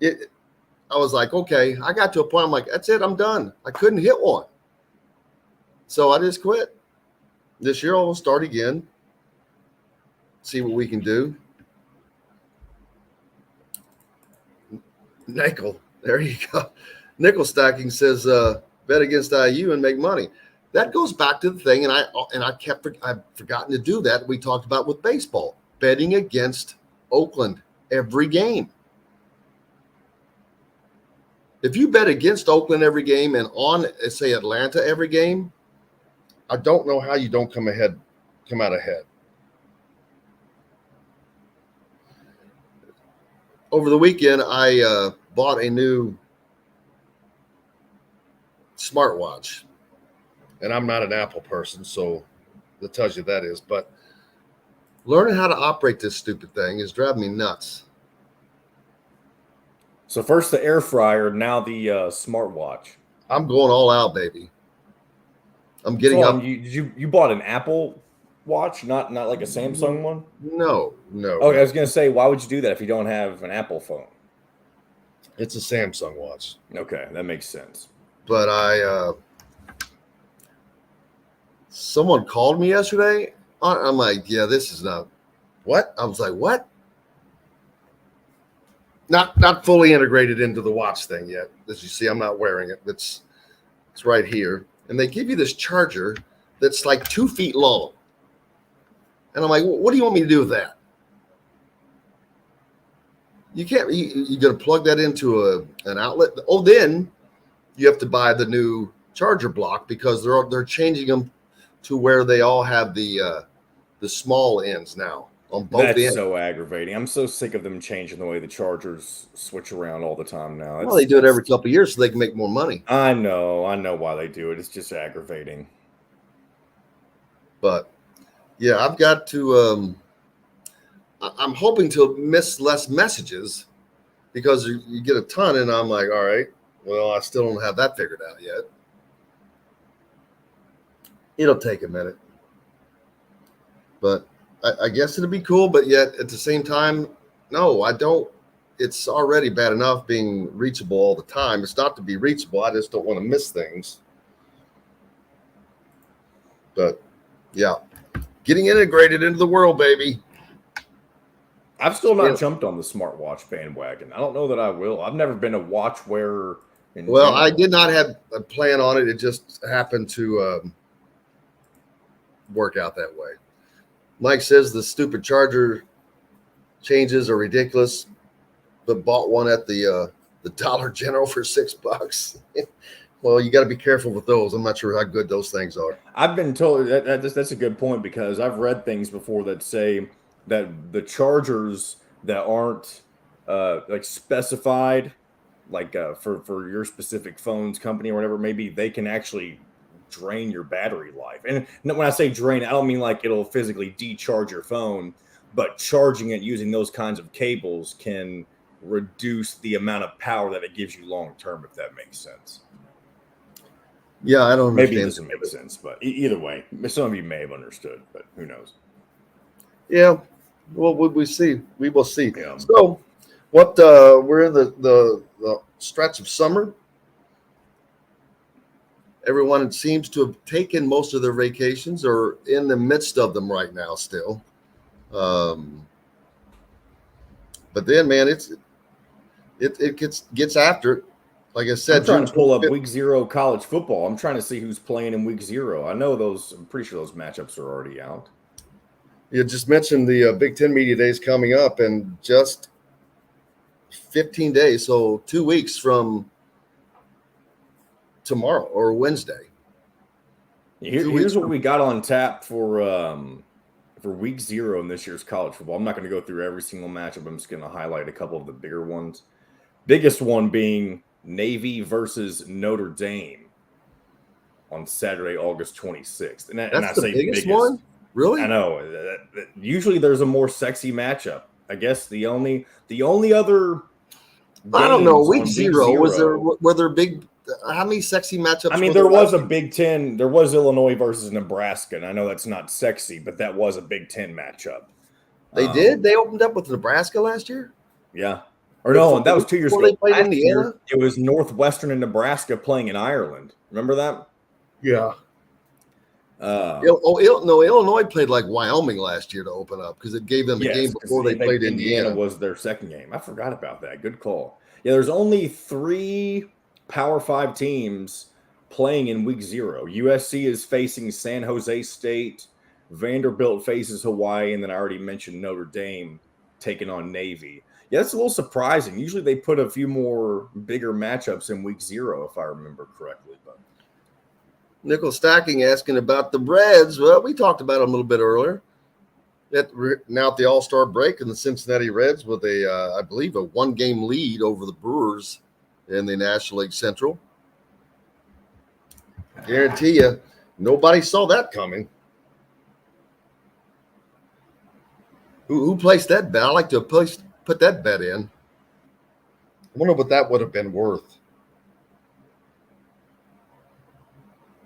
I was like, okay, I got to a point. I'm like, that's it. I'm done. I couldn't hit one. So I just quit. This year I'll start again. See what we can do. Nickel. There you go. Nickel stacking says bet against IU and make money. That goes back to the thing, and I've forgotten to do that. We talked about with baseball, betting against Oakland every game. If you bet against Oakland every game and on, say, Atlanta every game, I don't know how you don't come out ahead. Over the weekend, I bought a new smartwatch. And I'm not an Apple person, so that tells you that is. But learning how to operate this stupid thing is driving me nuts. So first the air fryer, now the smartwatch. I'm going all out, baby. I'm getting up. You bought an Apple watch, not like a Samsung one? No. Okay, I was gonna say, why would you do that if you don't have an Apple phone? It's a Samsung watch. Okay, that makes sense. But someone called me yesterday. I'm like, yeah, this is not what? I was like, what? Not fully integrated into the watch thing yet. As you see, I'm not wearing it. It's right here. And they give you this charger that's like 2 feet long. And I'm like, what do you want me to do with that? You can't, you're going to plug that into an outlet. Oh, then you have to buy the new charger block because they're changing them to where they all have the small ends now on both ends. That's so aggravating. I'm so sick of them changing the way the chargers switch around all the time now. Well, they do it every couple of years so they can make more money. I know why they do it. It's just aggravating. But yeah, I've got to. I'm hoping to miss less messages because you get a ton, and I'm like, all right, well, I still don't have that figured out yet. It'll take a minute, but I guess it'll be cool. But yet, at the same time, no, I don't. It's already bad enough being reachable all the time. It's not to be reachable. I just don't want to miss things. But yeah, getting integrated into the world, baby. I've still not jumped on the smartwatch bandwagon. I don't know that I will. I've never been a watch wearer. Well, I did not have a plan on it. It just happened to work out that way. Mike says the stupid charger changes are ridiculous, but bought one at the Dollar General for $6. Well, you got to be careful with those. I'm not sure how good those things are. I've been told that's a good point because I've read things before that say that the chargers that aren't like specified, like for your specific phone's company or whatever, maybe they can actually drain your battery life. And when I say drain, I don't mean like it'll physically decharge your phone, but charging it using those kinds of cables can reduce the amount of power that it gives you long term, if that makes sense. Yeah, I don't. Maybe it doesn't make sense, but either way, some of you may have understood, but who knows? Yeah. Well, we see. We will see. Yeah. So, what we're in the stretch of summer. Everyone seems to have taken most of their vacations or in the midst of them right now still. But then, man, it gets after it. Like I said, I'm trying to pull up week 0 college football. I'm trying to see who's playing in week 0. I know those. I'm pretty sure those matchups are already out. You just mentioned the Big Ten Media Days coming up in just 15 days, so 2 weeks from tomorrow or Wednesday. Here's what we got on tap for for week 0 in this year's college football, I'm not going to go through every single matchup. I'm just going to highlight a couple of the bigger ones. Biggest one being Navy versus Notre Dame on Saturday, August 26th. And That's the biggest one? Really? I know. Usually there's a more sexy matchup. I guess the only other I don't know. Week 0 were there big? How many sexy matchups? I mean, there was a Big Ten. There was Illinois versus Nebraska, and I know that's not sexy, but that was a Big Ten matchup. They did. They opened up with Nebraska last year. Yeah, or no, that was 2 years ago. They played Indiana. It was Northwestern and Nebraska playing in Ireland. Remember that? Yeah. Illinois played like Wyoming last year to open up because it gave them a game before they played Indiana. Indiana was their second game. I forgot about that. Good call. Yeah, there's only 3 Power 5 teams playing in week 0. USC is facing San Jose State. Vanderbilt faces Hawaii, and then I already mentioned Notre Dame taking on Navy. Yeah, that's a little surprising. Usually they put a few more bigger matchups in week 0, if I remember correctly. But Nickel Stacking asking about the Reds. Well, we talked about them a little bit earlier. Now at the All-Star break, and the Cincinnati Reds with I believe, a 1-game lead over the Brewers in the National League Central. I guarantee you, nobody saw that coming. Who placed that bet? I like to put that bet in. I wonder what that would have been worth.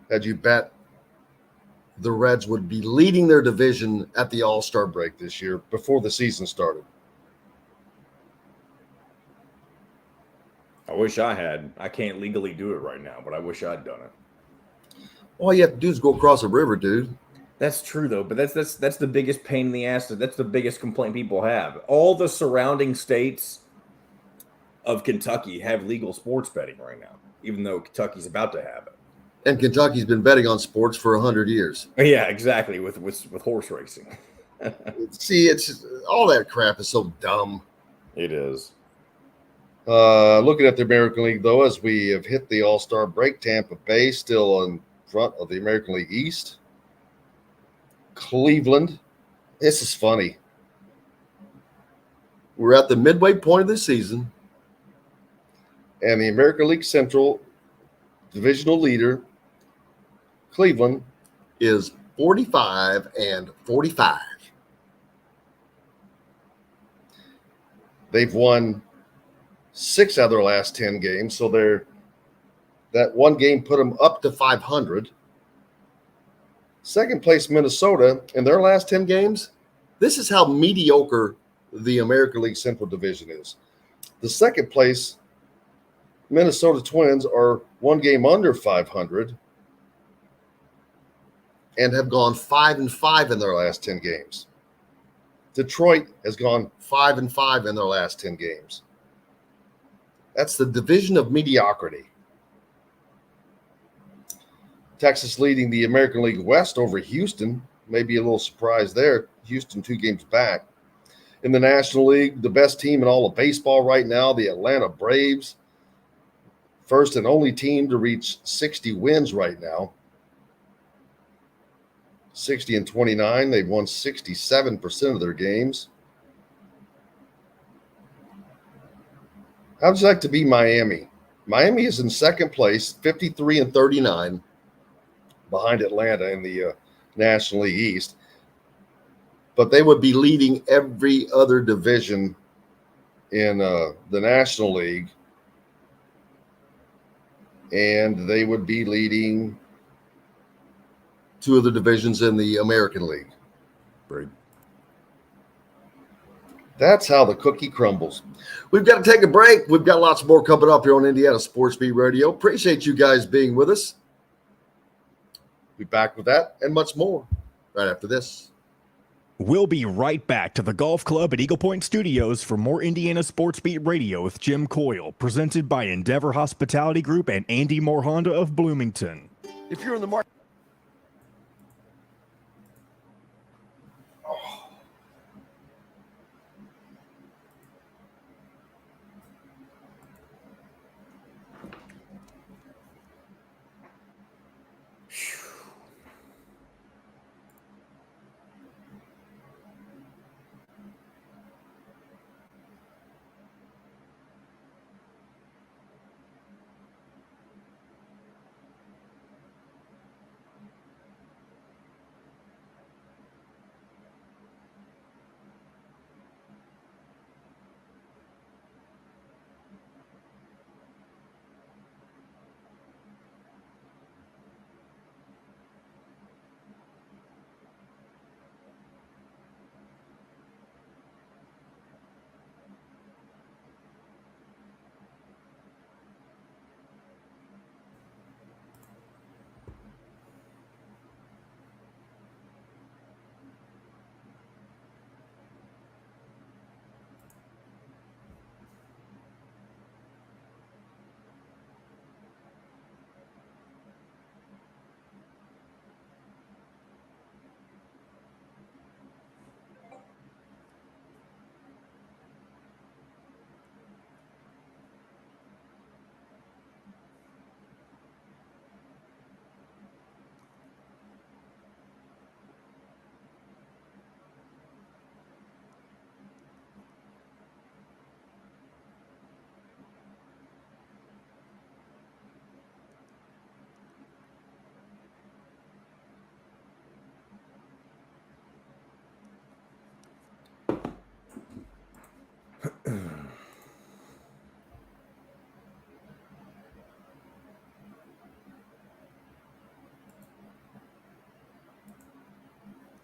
Had you bet the Reds would be leading their division at the All-Star break this year before the season started? I wish I had. I can't legally do it right now, but I wish I'd done it. All you have to do is go across the river, dude. That's true, though, but that's the biggest pain in the ass. That's the biggest complaint people have. All the surrounding states of Kentucky have legal sports betting right now, even though Kentucky's about to have it. And Kentucky's been betting on sports for 100 years. Yeah, exactly, with horse racing. See, it's all that crap is so dumb. It is. Looking at the American League, though, as we have hit the All-Star break, Tampa Bay still in front of the American League East. Cleveland. This is funny. We're at the midway point of the season, and the American League Central divisional leader, Cleveland, is 45-45. They've won 6 out of their last 10 games, so that one game put them up to 500. Second place, Minnesota, in their last 10 games. This is how mediocre the American League Central Division is. The second place, Minnesota Twins, are 1 game under 500 and have gone 5-5 in their last 10 games. Detroit has gone 5-5 in their last 10 games. That's the division of mediocrity. Texas leading the American League West over Houston. Maybe a little surprise there. Houston 2 games back. In the National League, the best team in all of baseball right now, the Atlanta Braves. First and only team to reach 60 wins right now. 60-29. They've won 67% of their games. How'd you like to be Miami? Miami is in second place, 53-39, behind Atlanta in the National League East. But they would be leading every other division in the National League. And they would be leading 2 of the divisions in the American League. Right. That's how the cookie crumbles. We've got to take a break. We've got lots more coming up here on Indiana Sports Beat Radio. Appreciate you guys being with us. Be back with that and much more right after this. We'll be right back to the Golf Club at Eagle Point Studios for more Indiana Sports Beat Radio with Jim Coyle, presented by Endeavor Hospitality Group and Andy Moore Honda of Bloomington. If you're in the market.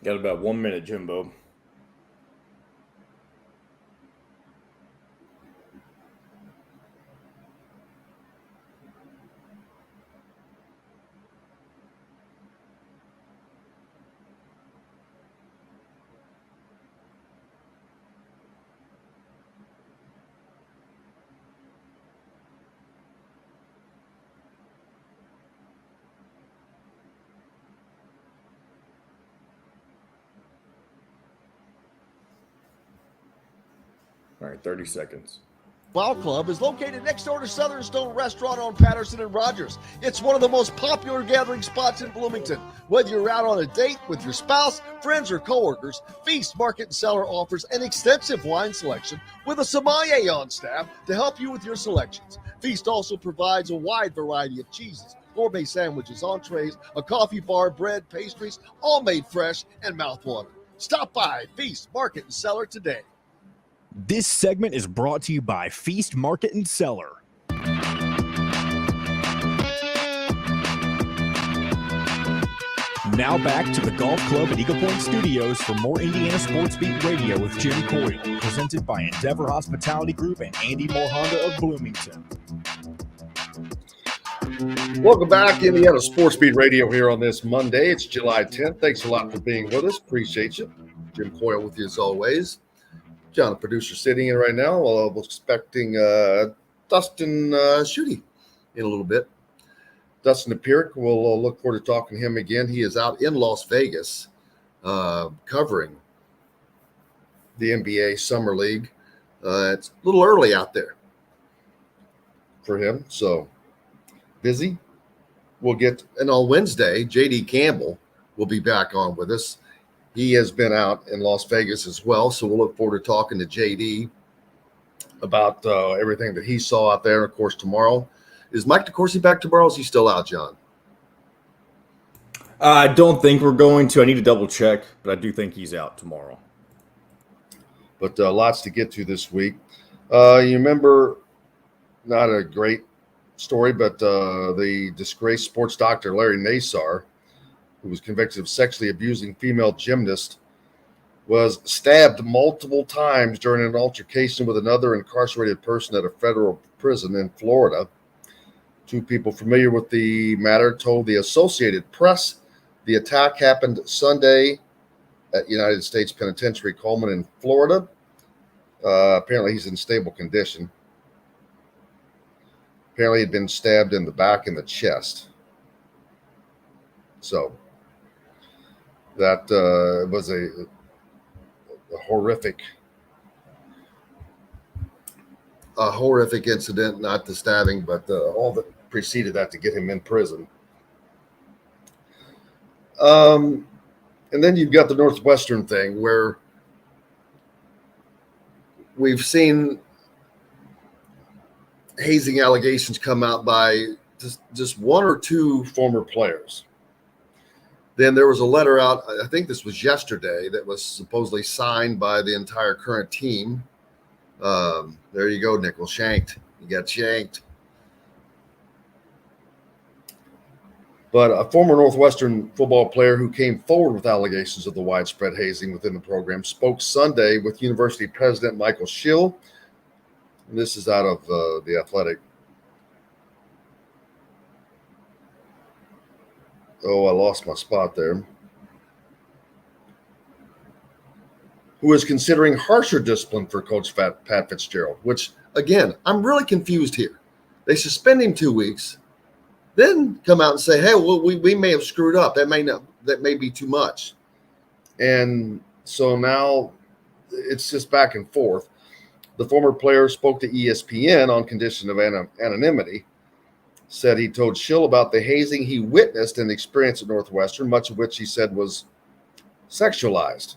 Got about 1 minute, Jimbo. All right, 30 seconds. Wow Club is located next door to Southern Stone Restaurant on Patterson and Rogers. It's one of the most popular gathering spots in Bloomington. Whether you're out on a date with your spouse, friends, or coworkers, Feast Market and Cellar offers an extensive wine selection with a sommelier on staff to help you with your selections. Feast also provides a wide variety of cheeses, gourmet sandwiches, entrees, a coffee bar, bread, pastries, all made fresh and mouthwatering. Stop by Feast Market and Cellar today. This segment is brought to you by Feast Market and Cellar. Now back to the Golf Club at Eagle Point Studios for more Indiana Sports Beat Radio with Jim Coyle, presented by Endeavor Hospitality Group and Andy Moore Honda of Bloomington. Welcome back, Indiana Sports Beat Radio here on this Monday. It's July 10th. Thanks a lot for being with us. Appreciate you. Jim Coyle with you as always. John, the producer, sitting in right now. We're expecting Dustin Schutte in a little bit. Dustin appeared. We'll look forward to talking to him again. He is out in Las Vegas covering the NBA Summer League. It's a little early out there for him, so busy. And on Wednesday, J.D. Campbell will be back on with us. He has been out in Las Vegas as well, so we'll look forward to talking to JD about everything that he saw out there. Of course, tomorrow. Is Mike DeCourcy back tomorrow? Is he still out, John? I don't think we're going to. I need to double check, but I do think he's out tomorrow. But lots to get to this week. You remember, not a great story, but the disgraced sports doctor Larry Nazar, who was convicted of sexually abusing female gymnast, was stabbed multiple times during an altercation with another incarcerated person at a federal prison in Florida. Two people familiar with the matter told the Associated Press the attack happened Sunday at United States Penitentiary Coleman in Florida. Apparently he's in stable condition. Apparently he'd been stabbed in the back and the chest. So that was a horrific incident, not the stabbing, but all that preceded that to get him in prison. And then you've got the Northwestern thing where we've seen hazing allegations come out by just one or two former players. Then there was a letter out, I think this was yesterday, that was supposedly signed by the entire current team. There you go, Nickel. Shanked. You got shanked. But a former Northwestern football player who came forward with allegations of the widespread hazing within the program spoke Sunday with University President Michael Schill. And this is out of The Athletic. Oh, I lost my spot there. Who is considering harsher discipline for Coach Pat Fitzgerald, which, again, I'm really confused here. They suspend him 2 weeks, then come out and say, hey, well, we may have screwed up. That may be too much. And so now it's just back and forth. The former player spoke to ESPN on condition of anonymity, said he told Schill about the hazing he witnessed and experienced at Northwestern, much of which he said was sexualized.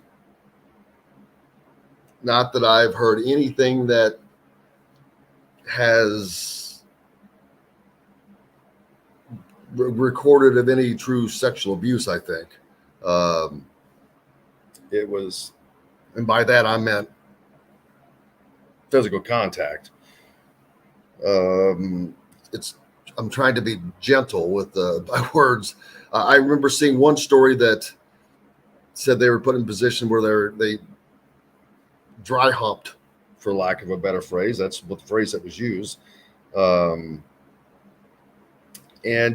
Not that I've heard anything that has recorded of any true sexual abuse, I think. It was, and by that I meant physical contact. I'm trying to be gentle with my words. I remember seeing one story that said they were put in a position where they dry humped, for lack of a better phrase. That's what the phrase that was used. And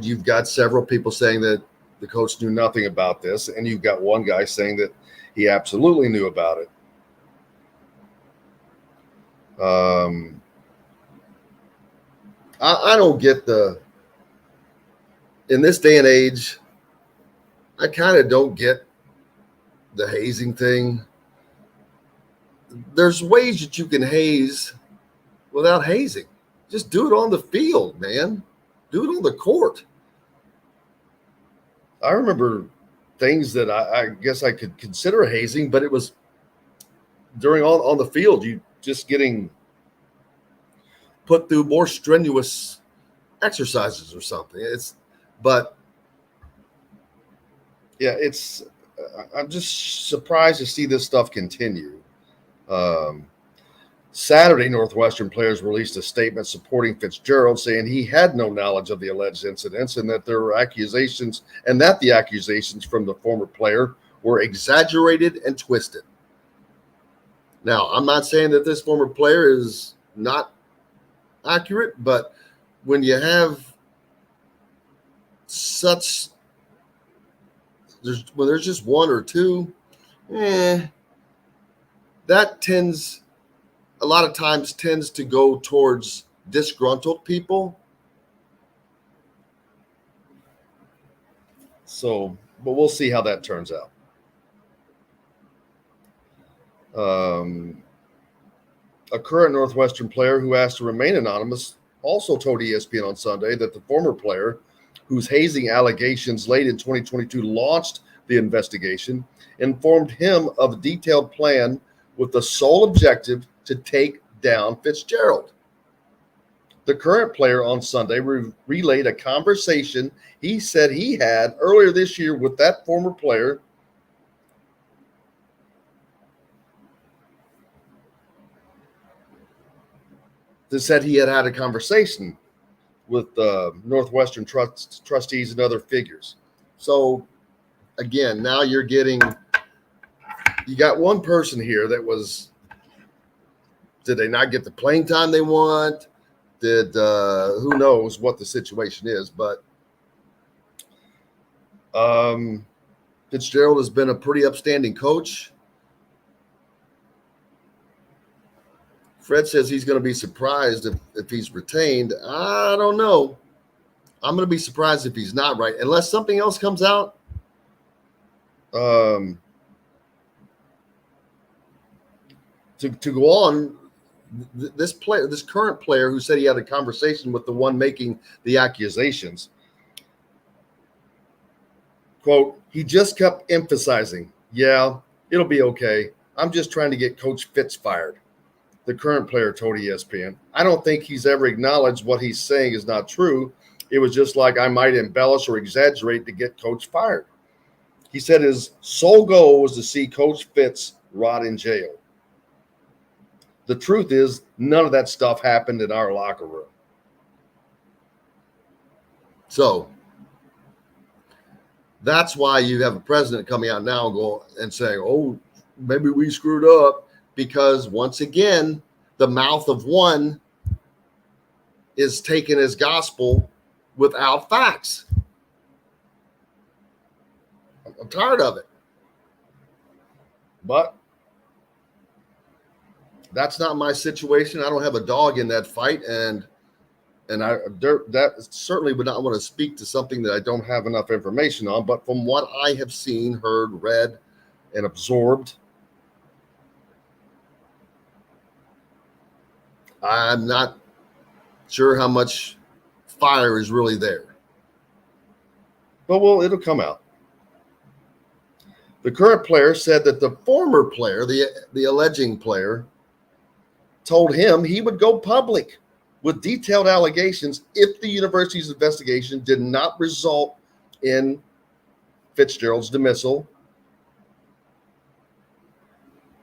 you've got several people saying that the coach knew nothing about this, and you've got one guy saying that he absolutely knew about it. I don't get in this day and age, I kind of don't get the hazing thing. There's ways that you can haze without hazing. Just do it on the field, man. Do it on the court. I remember things that I guess I could consider hazing, but it was during on the field, you just getting put through more strenuous exercises or something. I'm just surprised to see this stuff continue. Saturday, Northwestern players released a statement supporting Fitzgerald, saying he had no knowledge of the alleged incidents and that there were accusations, and that the accusations from the former player were exaggerated and twisted. Now, I'm not saying that this former player is not accurate, but when you have when there's just one or two, that a lot of times tends to go towards disgruntled people. So, but we'll see how that turns out. A current Northwestern player who asked to remain anonymous also told ESPN on Sunday that the former player, whose hazing allegations late in 2022 launched the investigation, informed him of a detailed plan with the sole objective to take down Fitzgerald. The current player on Sunday relayed a conversation he said he had earlier this year with that former player. That said he had a conversation with Northwestern trustees and other figures. So, again, now you got one person here that did they not get the playing time they want? Who knows what the situation is, but Fitzgerald has been a pretty upstanding coach. Fred says he's going to be surprised if he's retained. I don't know. I'm going to be surprised if he's not, right? Unless something else comes out. To go on, this current player who said he had a conversation with the one making the accusations, quote, he just kept emphasizing, yeah, it'll be okay. I'm just trying to get Coach Fitz fired. The current player told ESPN, I don't think he's ever acknowledged what he's saying is not true. It was just like I might embellish or exaggerate to get Coach fired. He said his sole goal was to see Coach Fitz rot in jail. The truth is, none of that stuff happened in our locker room. So that's why you have a president coming out now and saying, oh, maybe we screwed up. Because once again, the mouth of one is taken as gospel without facts. I'm tired of it. But that's not my situation. I don't have a dog in that fight, and that certainly would not want to speak to something that I don't have enough information on. But from what I have seen, heard, read, and absorbed, I'm not sure how much fire is really there. But it'll come out. The current player said that the former player, the alleging player, told him he would go public with detailed allegations if the university's investigation did not result in Fitzgerald's dismissal,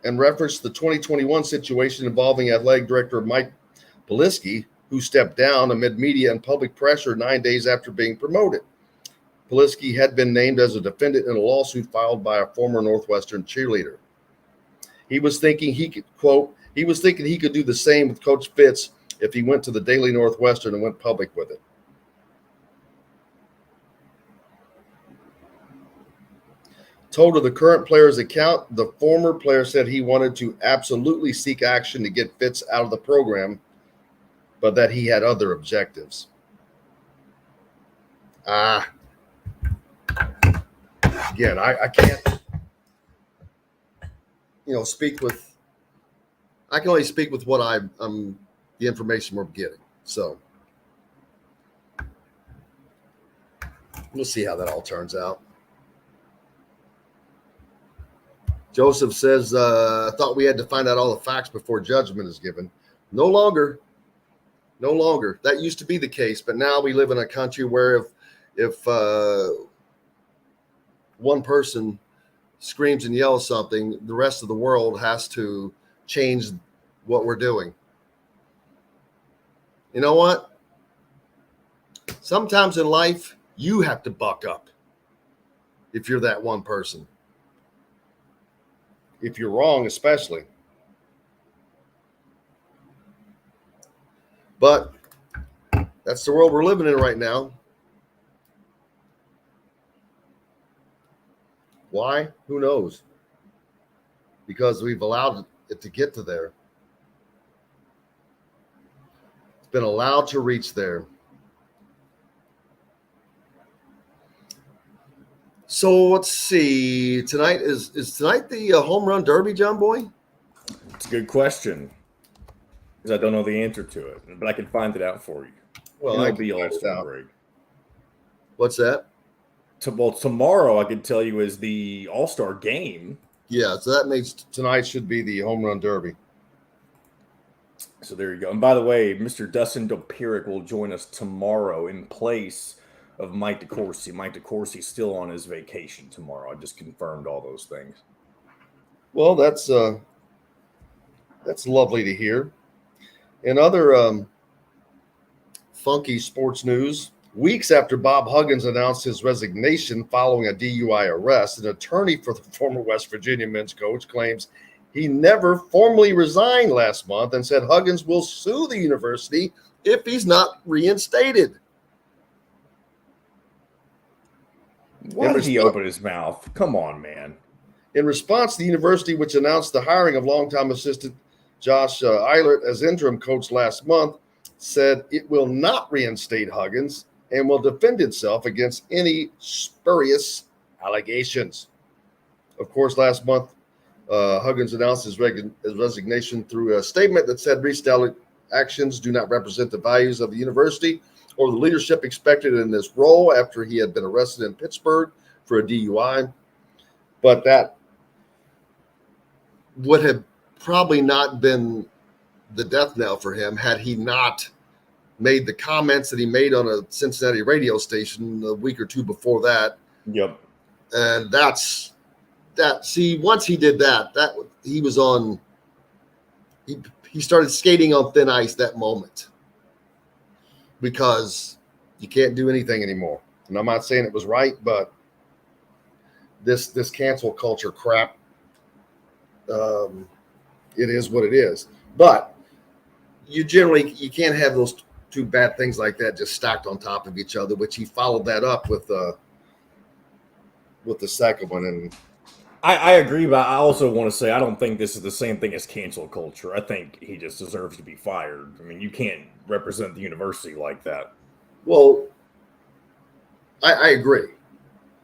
and referenced the 2021 situation involving athletic director Mike Polisky, who stepped down amid media and public pressure 9 days after being promoted. Polisky had been named as a defendant in a lawsuit filed by a former Northwestern cheerleader. He was thinking he could, quote, he was thinking he could do the same with Coach Fitz if he went to the Daily Northwestern and went public with it. Told of the current player's account, the former player said he wanted to absolutely seek action to get Fitz out of the program, but that he had other objectives. Again, I can't, speak with. I can only speak with what I'm the information we're getting. So we'll see how that all turns out. Joseph says, I thought we had to find out all the facts before judgment is given. No longer. No longer. That used to be the case, but now we live in a country where if one person screams and yells something, the rest of the world has to change what we're doing. You know what? Sometimes in life, you have to buck up if you're that one person. If you're wrong, especially. But that's the world we're living in right now. Why? Who knows? Because we've allowed it to get to there. It's been allowed to reach there. So let's see. Tonight is tonight the home run derby, John Boy? It's a good question because I don't know the answer to it, but I can find it out for you. Well, it'll be All-Star break. What's that? Well, tomorrow I could tell you is the All-Star game. Yeah, so that means tonight should be the home run derby. So there you go. And by the way, Mr. Dustin Dopiric will join us tomorrow in place of Mike DeCourcy. Mike DeCourcy's still on his vacation tomorrow. I just confirmed all those things. Well, that's lovely to hear. In other funky sports news, weeks after Bob Huggins announced his resignation following a DUI arrest, an attorney for the former West Virginia men's coach claims he never formally resigned last month and said Huggins will sue the university if he's not reinstated. Why did he open his mouth? Come on, man. In response, the university, which announced the hiring of longtime assistant Josh Eilert as interim coach last month, said it will not reinstate Huggins and will defend itself against any spurious allegations. Of course, last month, Huggins announced his resignation through a statement that said recent actions do not represent the values of the university or the leadership expected in this role after he had been arrested in Pittsburgh for a DUI. But that would have probably not been the death knell for him had he not made the comments that he made on a Cincinnati radio station a week or two before that. Yep. And that's that. See, once he did that he was on, he started skating on thin ice that moment. Because you can't do anything anymore. And I'm not saying it was right, but this cancel culture crap, it is what it is. But you can't have those two bad things like that just stacked on top of each other, which he followed that up with the second one. And I agree, but I also want to say I don't think this is the same thing as cancel culture. I think he just deserves to be fired. I mean, you can't represent the university like that. Well, I agree.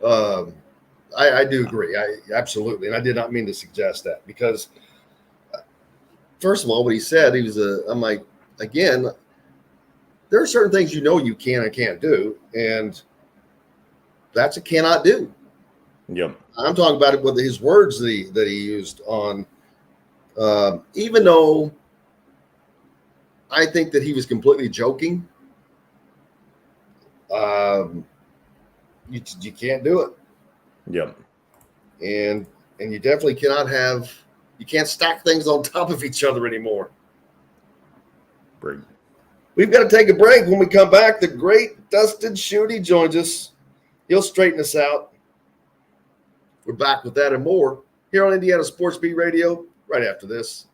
I do agree. Absolutely. And I did not mean to suggest that because, first of all, what he said, I'm like, again, there are certain things you can and can't do. And that's a cannot do. Yep. I'm talking about it with his words that he used on, even though I think that he was completely joking, you can't do it. Yep. And you definitely you can't stack things on top of each other anymore. Break. We've got to take a break. When we come back, the great Dustin Schutte joins us. He'll straighten us out. We're back with that and more here on Indiana Sports Beat Radio right after this.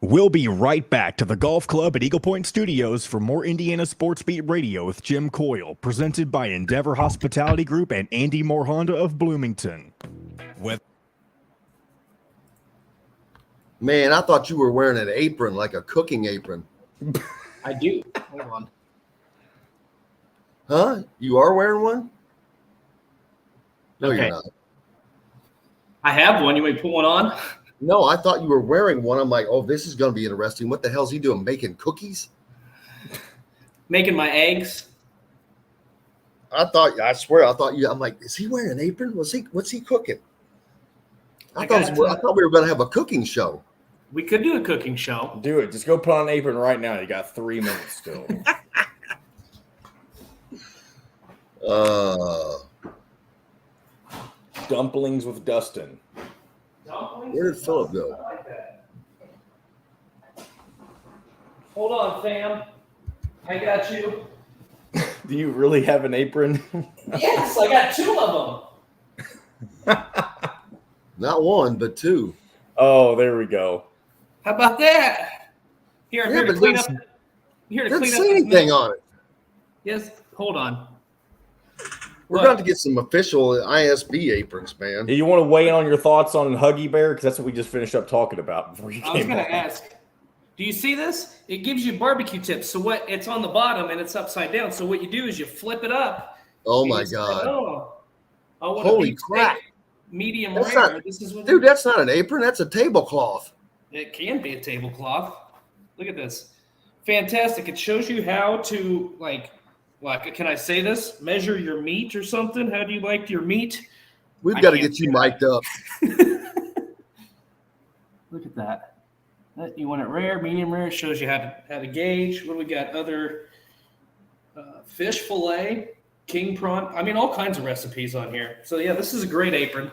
We'll be right back to the golf club at Eagle Point Studios for more Indiana Sports Beat Radio with Jim Coyle, presented by Endeavor Hospitality Group and Andy Moore Honda of Bloomington. Man, I thought you were wearing an apron, like a cooking apron. I do. Hold on. Huh? You are wearing one? No, Okay. you're not. I have one. You want me to put one on? No, I thought you were wearing one. I'm like, oh, this is going to be interesting. What the hell's he doing? Making cookies? Making my eggs. I thought you, I'm like, is he wearing an apron? What's he cooking? I thought we were going to have a cooking show. We could do a cooking show. Do it. Just go put on an apron right now. You got 3 minutes still. Dumplings with Dustin. Where did Philip go? I like that. Hold on, fam. I got you. Do you really have an apron? Yes, I got 2 of them. Not one, but 2. Oh, there we go. How about that? Here, I'm here to clean up. Here to Doesn't clean up. say anything on it. Yes, hold on. We're going to get some official ISB aprons, man. You want to weigh in on your thoughts on Huggy Bear? Because that's what we just finished up talking about before you came I was going on. to ask. Do you see this? It gives you barbecue tips. So what? It's on the bottom and it's upside down. So what you do is you flip it up. Oh my It's God! like, I want Holy a beef crap. steak, medium That's rare. not- This is what Dude, that's not an apron. That's a tablecloth. it can be a tablecloth. Look at this. Fantastic. It shows you how to like can I say this? Measure your meat or something? How do you like your meat? We've I got to can't get you say that. mic'd up. Look at that. You want it rare, medium rare. Shows you how to gauge. What do we got? Other fish fillet, king prawn. I mean, all kinds of recipes on here. So yeah, this is a great apron.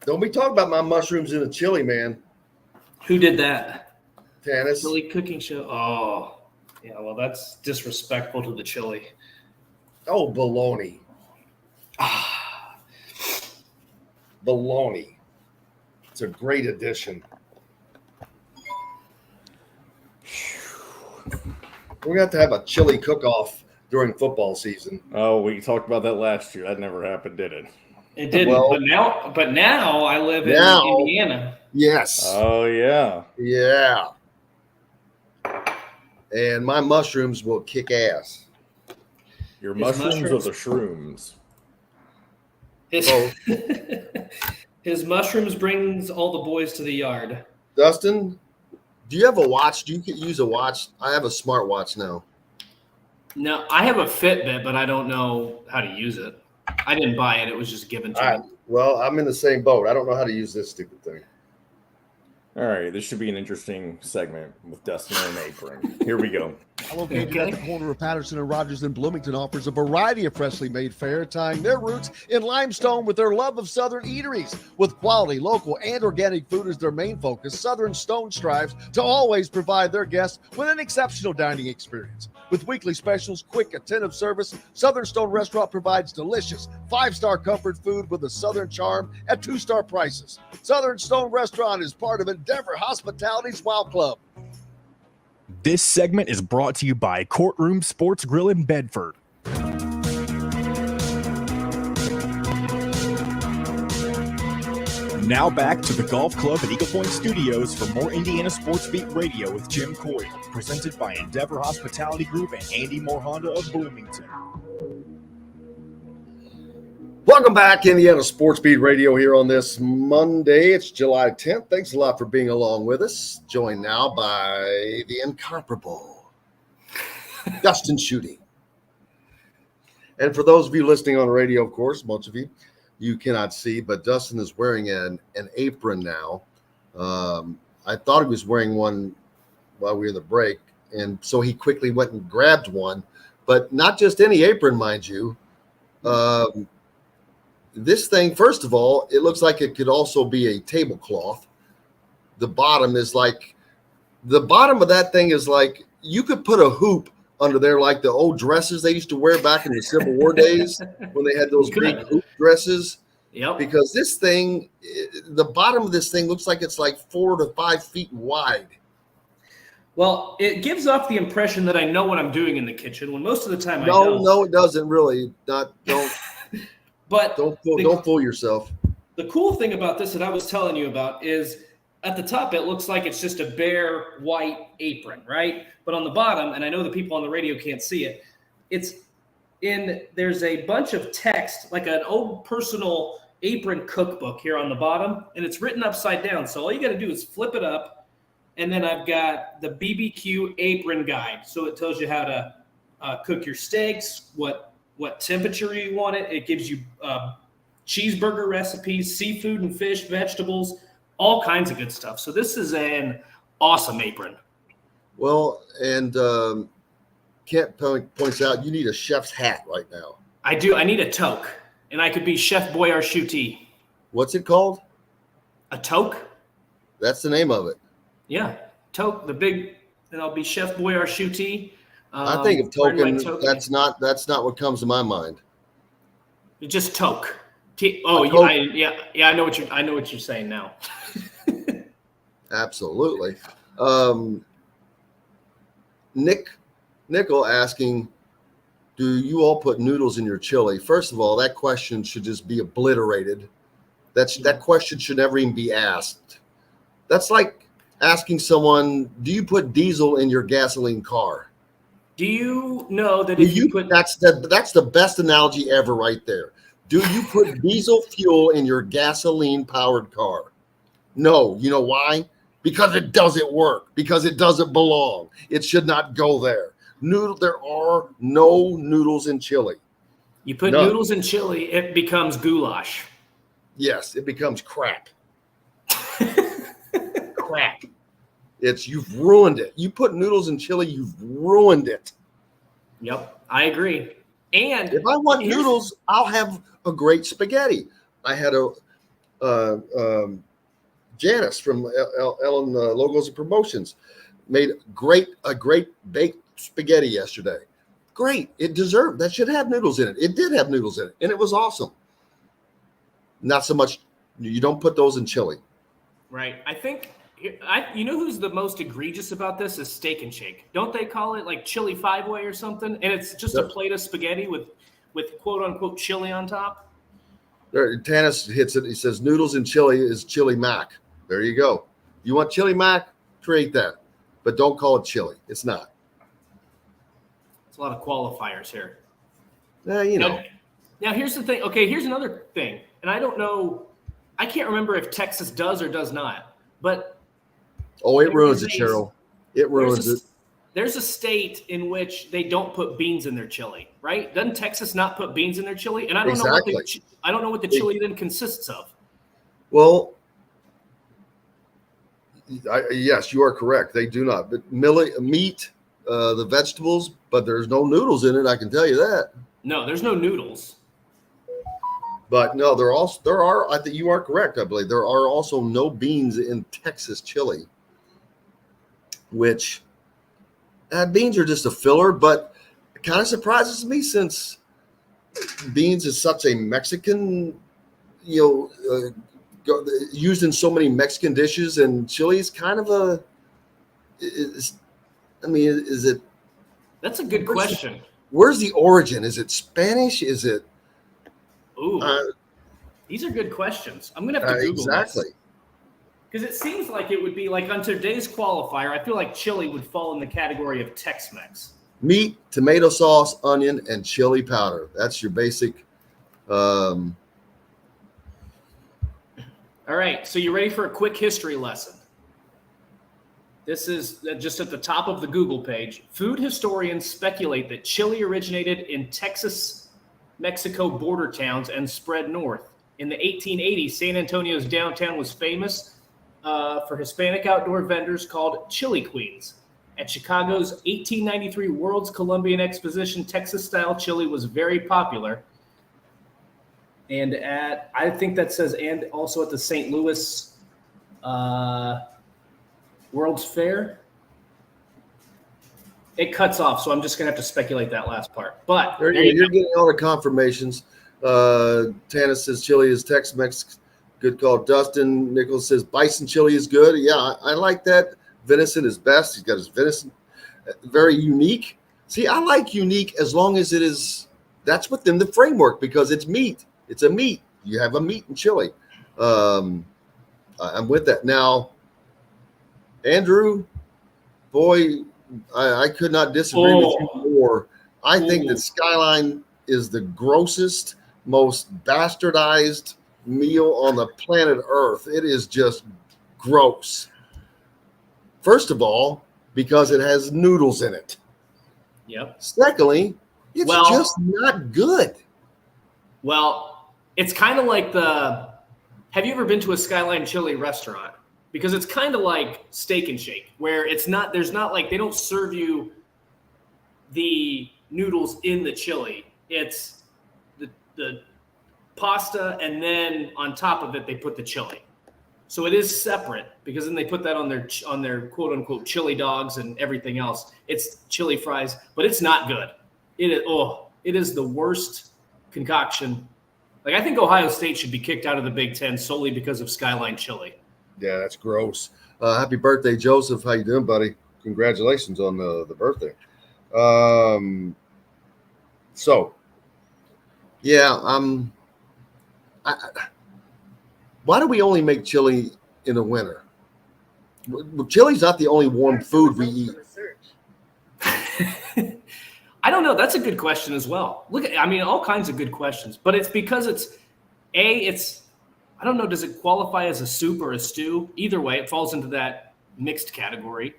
Don't be talking about my mushrooms in a chili, man. Who did that? Tannis. Chili cooking show. Oh, yeah. Well, that's disrespectful to the chili. Oh, baloney. Baloney. It's a great addition. We're going to have a chili cook-off during football season. Oh, we talked about that last year. That never happened, did it? It didn't. Well- but now I live in Now- Indiana. Yes. Oh, yeah. Yeah. And my mushrooms will kick ass. Your His mushrooms or mushrooms? the shrooms? His, Both. his mushrooms brings all the boys to the yard. Dustin, do you have a watch? Do you use a watch? I have a smartwatch now. No, I have a Fitbit, but I don't know how to use it. I didn't buy it. It was just given to All right. me. Well, I'm in the same boat. I don't know how to use this stupid thing. All right, this should be an interesting segment with Dustin and an apron. Here we go. Located at the corner of Patterson and Rogers in Bloomington, offers a variety of freshly made fare, tying their roots in limestone with their love of Southern eateries. With quality, local, and organic food as their main focus, Southern Stone strives to always provide their guests with an exceptional dining experience. With weekly specials, quick, attentive service, Southern Stone Restaurant provides delicious 5-star comfort food with a Southern charm at 2-star prices. Southern Stone Restaurant is part of Endeavor Hospitality's Wow Club. This segment is brought to you by Courtroom Sports Grill in Bedford. Now back to the golf club at Eagle Point Studios for more Indiana Sports Beat Radio with Jim Coyle, presented by Endeavor Hospitality Group and Andy Moore Honda of Bloomington. Welcome back, Indiana Sports Beat Radio here on this Monday. It's July 10th. Thanks a lot for being along with us. Joined now by the incomparable Dustin Schutte. And for those of you listening on the radio, of course, most of you cannot see, but Dustin is wearing an apron now. I thought he was wearing one while we were in the break, and so he quickly went and grabbed one, but not just any apron, mind you. This thing, first of all, it looks like it could also be a tablecloth. The bottom of that thing is like you could put a hoop under there, like the old dresses they used to wear back in the Civil War days when they had those big hoop dresses. Yep. Because this thing, the bottom of this thing looks like it's like 4 to 5 feet wide. Well, it gives off the impression that I know what I'm doing in the kitchen when most of the time I don't. No, it doesn't really. Don't But don't fool yourself. The cool thing about this that I was telling you about is at the top it looks like it's just a bare white apron, right? But on the bottom, and I know the people on the radio can't see it, there's a bunch of text, like an old personal apron cookbook here on the bottom, and it's written upside down. So all you got to do is flip it up. And then I've got the BBQ apron guide. So it tells you how to cook your steaks, what temperature you want it. It gives you cheeseburger recipes, seafood and fish, vegetables, all kinds of good stuff. So this is an awesome apron. Well, and Kent points out you need a chef's hat right now. I do. I need a toque. And I could be Chef Boyardee. What's it called? A toque? That's the name of it. Yeah, toque, and I'll be Chef Boyardee. I think of token. That's not what comes to my mind. Just toque. I know what you're saying now. Absolutely. Nickel asking, do you all put noodles in your chili? First of all, that question should just be obliterated. That question should never even be asked. That's like asking someone, do you put diesel in your gasoline car? Do you know that that's the best analogy ever right there. Do you put diesel fuel in your gasoline powered car? No. You know why? Because it doesn't work, because it doesn't belong. It should not go there. There are no noodles in chili. You put noodles in chili, it becomes goulash. Yes, it becomes crap. Crap. You've ruined it. You put noodles in chili, you've ruined it. Yep, I agree. And if I want noodles, I'll have a great spaghetti. I had Janice from Ellen Logos and Promotions made a great baked spaghetti yesterday. Great. That should have noodles in it. It did have noodles in it, and it was awesome. Not so much, you don't put those in chili. Right. I think, you know who's the most egregious about this is Steak and Shake. Don't they call it like chili 5-way or something? And it's just a plate of spaghetti with quote unquote chili on top. There, Tanis hits it. He says noodles and chili is chili mac. There you go. You want chili mac? Create that. But don't call it chili. It's not. It's a lot of qualifiers here. You know. Now here's the thing. Okay, here's another thing. And I don't know. I can't remember if Texas does or does not. But it ruins it, Cheryl. It ruins it. There's a state in which they don't put beans in their chili, right? Doesn't Texas not put beans in their chili? And I don't know what the chili then consists of. Well, yes, you are correct. They do not. But meat, the vegetables, but there's no noodles in it. I can tell you that. No, there's no noodles. But no, there are. I think you are correct. I believe there are also no beans in Texas chili, which beans are just a filler. But it kind of surprises me since beans is such a Mexican, used in so many Mexican dishes, and chili is kind of is it? That's a good question. Where's the origin? Is it Spanish? Is it? Ooh, these are good questions. I'm going to have to Google exactly. this. Because it seems like it would be like on today's qualifier, I feel like chili would fall in the category of Tex-Mex. Meat, tomato sauce, onion, and chili powder. That's your basic. All right, so you ready for a quick history lesson? This is just at the top of the Google page. Food historians speculate that chili originated in Texas-Mexico border towns and spread north. In the 1880s, San Antonio's downtown was famous for Hispanic outdoor vendors called Chili Queens. At Chicago's 1893 World's Columbian Exposition, Texas-style chili was very popular. And I think that says, and also at the St. Louis World's Fair. It cuts off, so I'm just gonna have to speculate that last part. But you're getting all the confirmations. Tanis says chili is Tex-Mex. Good call. Dustin Nichols says bison chili is good. Yeah, I like that. Venison is best. He's got his venison. Very unique. See, I like unique as long as it is. That's within the framework because it's meat. It's a meat. You have a meat in chili. I'm with that. Now, Andrew, boy, I could not disagree with you more. I think that Skyline is the grossest, most bastardized meal on the planet Earth. It is just gross. First of all, because it has noodles in it. Yep. Secondly, it's just not good. Well, it's kind of like have you ever been to a Skyline Chili restaurant? Because it's kind of like Steak and Shake, where there's not like, they don't serve you the noodles in the chili. It's the pasta, and then on top of it, they put the chili. So it is separate because then they put that on their quote unquote chili dogs and everything else. It's chili fries, but it's not good. It is the worst concoction. Like, I think Ohio State should be kicked out of the Big Ten solely because of Skyline Chili. Yeah, that's gross. Happy birthday, Joseph. How you doing, buddy? Congratulations on the birthday. Why do we only make chili in the winter? Chili's not the only warm food we eat. I don't know. That's a good question as well. All kinds of good questions, but it's because I don't know, does it qualify as a soup or a stew? Either way, it falls into that mixed category.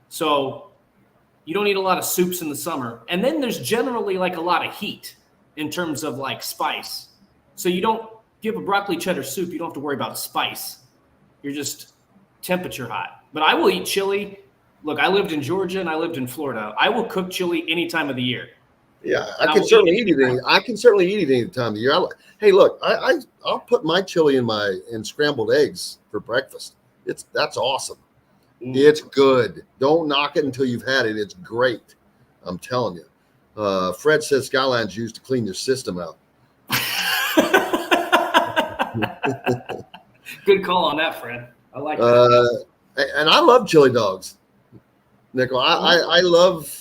So you don't eat a lot of soups in the summer. And then there's generally like a lot of heat in terms of like spice. So you don't give a broccoli cheddar soup, you don't have to worry about spice. You're just temperature hot. But I will eat chili. Look, I lived in Georgia and I lived in Florida. I will cook chili any time of the year. Yeah, I can certainly eat it. I can certainly eat it any time of the year. Hey, look, I'll put my chili in scrambled eggs for breakfast. That's awesome. It's good. Don't knock it until you've had it. It's great. I'm telling you. Fred says Skyline's used to clean your system out. Good call on that, Fred. I like that. And I love chili dogs, Nickel. I love.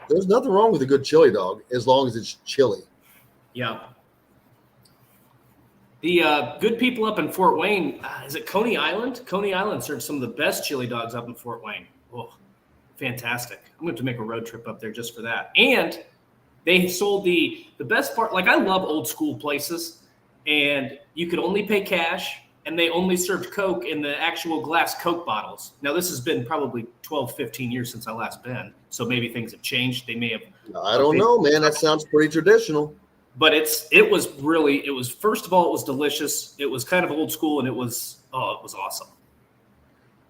There's nothing wrong with a good chili dog as long as it's chili. Yeah. The good people up in Fort Wayne, is it Coney Island? Coney Island serves some of the best chili dogs up in Fort Wayne. Oh, fantastic. I'm going to make a road trip up there just for that. And they sold the best part. Like, I love old school places, and you could only pay cash, and they only served Coke in the actual glass Coke bottles. Now, this has been probably 12, 15 years since I last been, so maybe things have changed. They may have. I don't know, man. That sounds pretty traditional. But it was first of all, it was delicious. It was kind of old school, and it was awesome.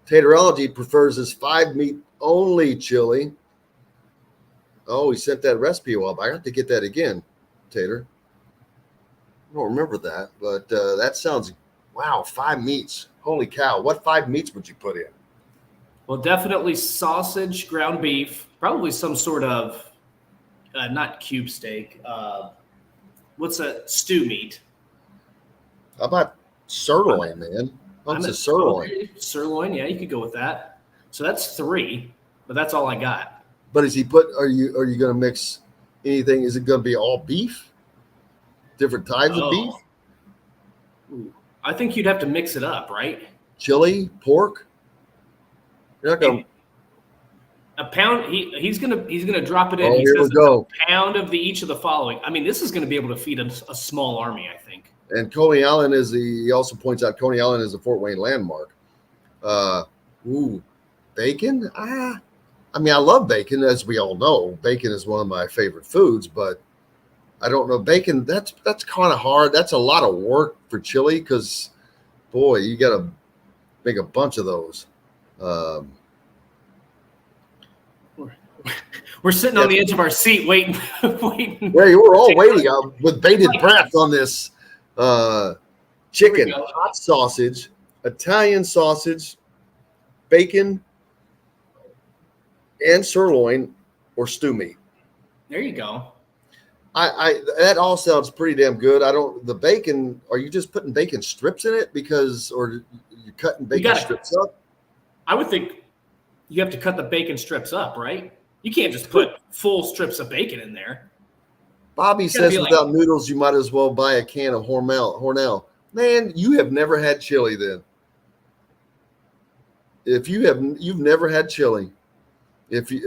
Taterology prefers his 5-meat only chili. Oh, he sent that recipe up. I have to get that again, Tater. I don't remember that, but that sounds, wow, 5 meats. Holy cow. What 5 meats would you put in? Well, definitely sausage, ground beef, probably some sort of, not cube steak, what's a stew meat? How about sirloin, man? What's a sirloin? Sirloin, yeah, you could go with that. So that's 3, but that's all I got. But are you going to mix anything? Is it going to be all beef? Different types of beef? Ooh, I think you'd have to mix it up, right? Chili, pork? You're not going to. A pound. He's gonna drop it in. Oh, he here says we go. A pound of each of the following. I mean, this is going to be able to feed a small army, I think. And Coney Island he also points out Coney Island is a Fort Wayne landmark. Bacon? I love bacon, as we all know. Bacon is one of my favorite foods, but I don't know. Bacon, that's kind of hard. That's a lot of work for chili because, boy, you got to make a bunch of those. We're sitting on the edge of our seat waiting. Yeah, you were all waiting with bated breath on this chicken, hot sausage, Italian sausage, bacon. and sirloin or stew meat. There you go. I that all sounds pretty damn good. The bacon, are you just putting bacon strips in it or you're cutting bacon strips up? I would think you have to cut the bacon strips up, right? You can't just put full strips of bacon in there. Bobby says without noodles, you might as well buy a can of Hormel. Man, you have never had chili then. You've never had chili. If you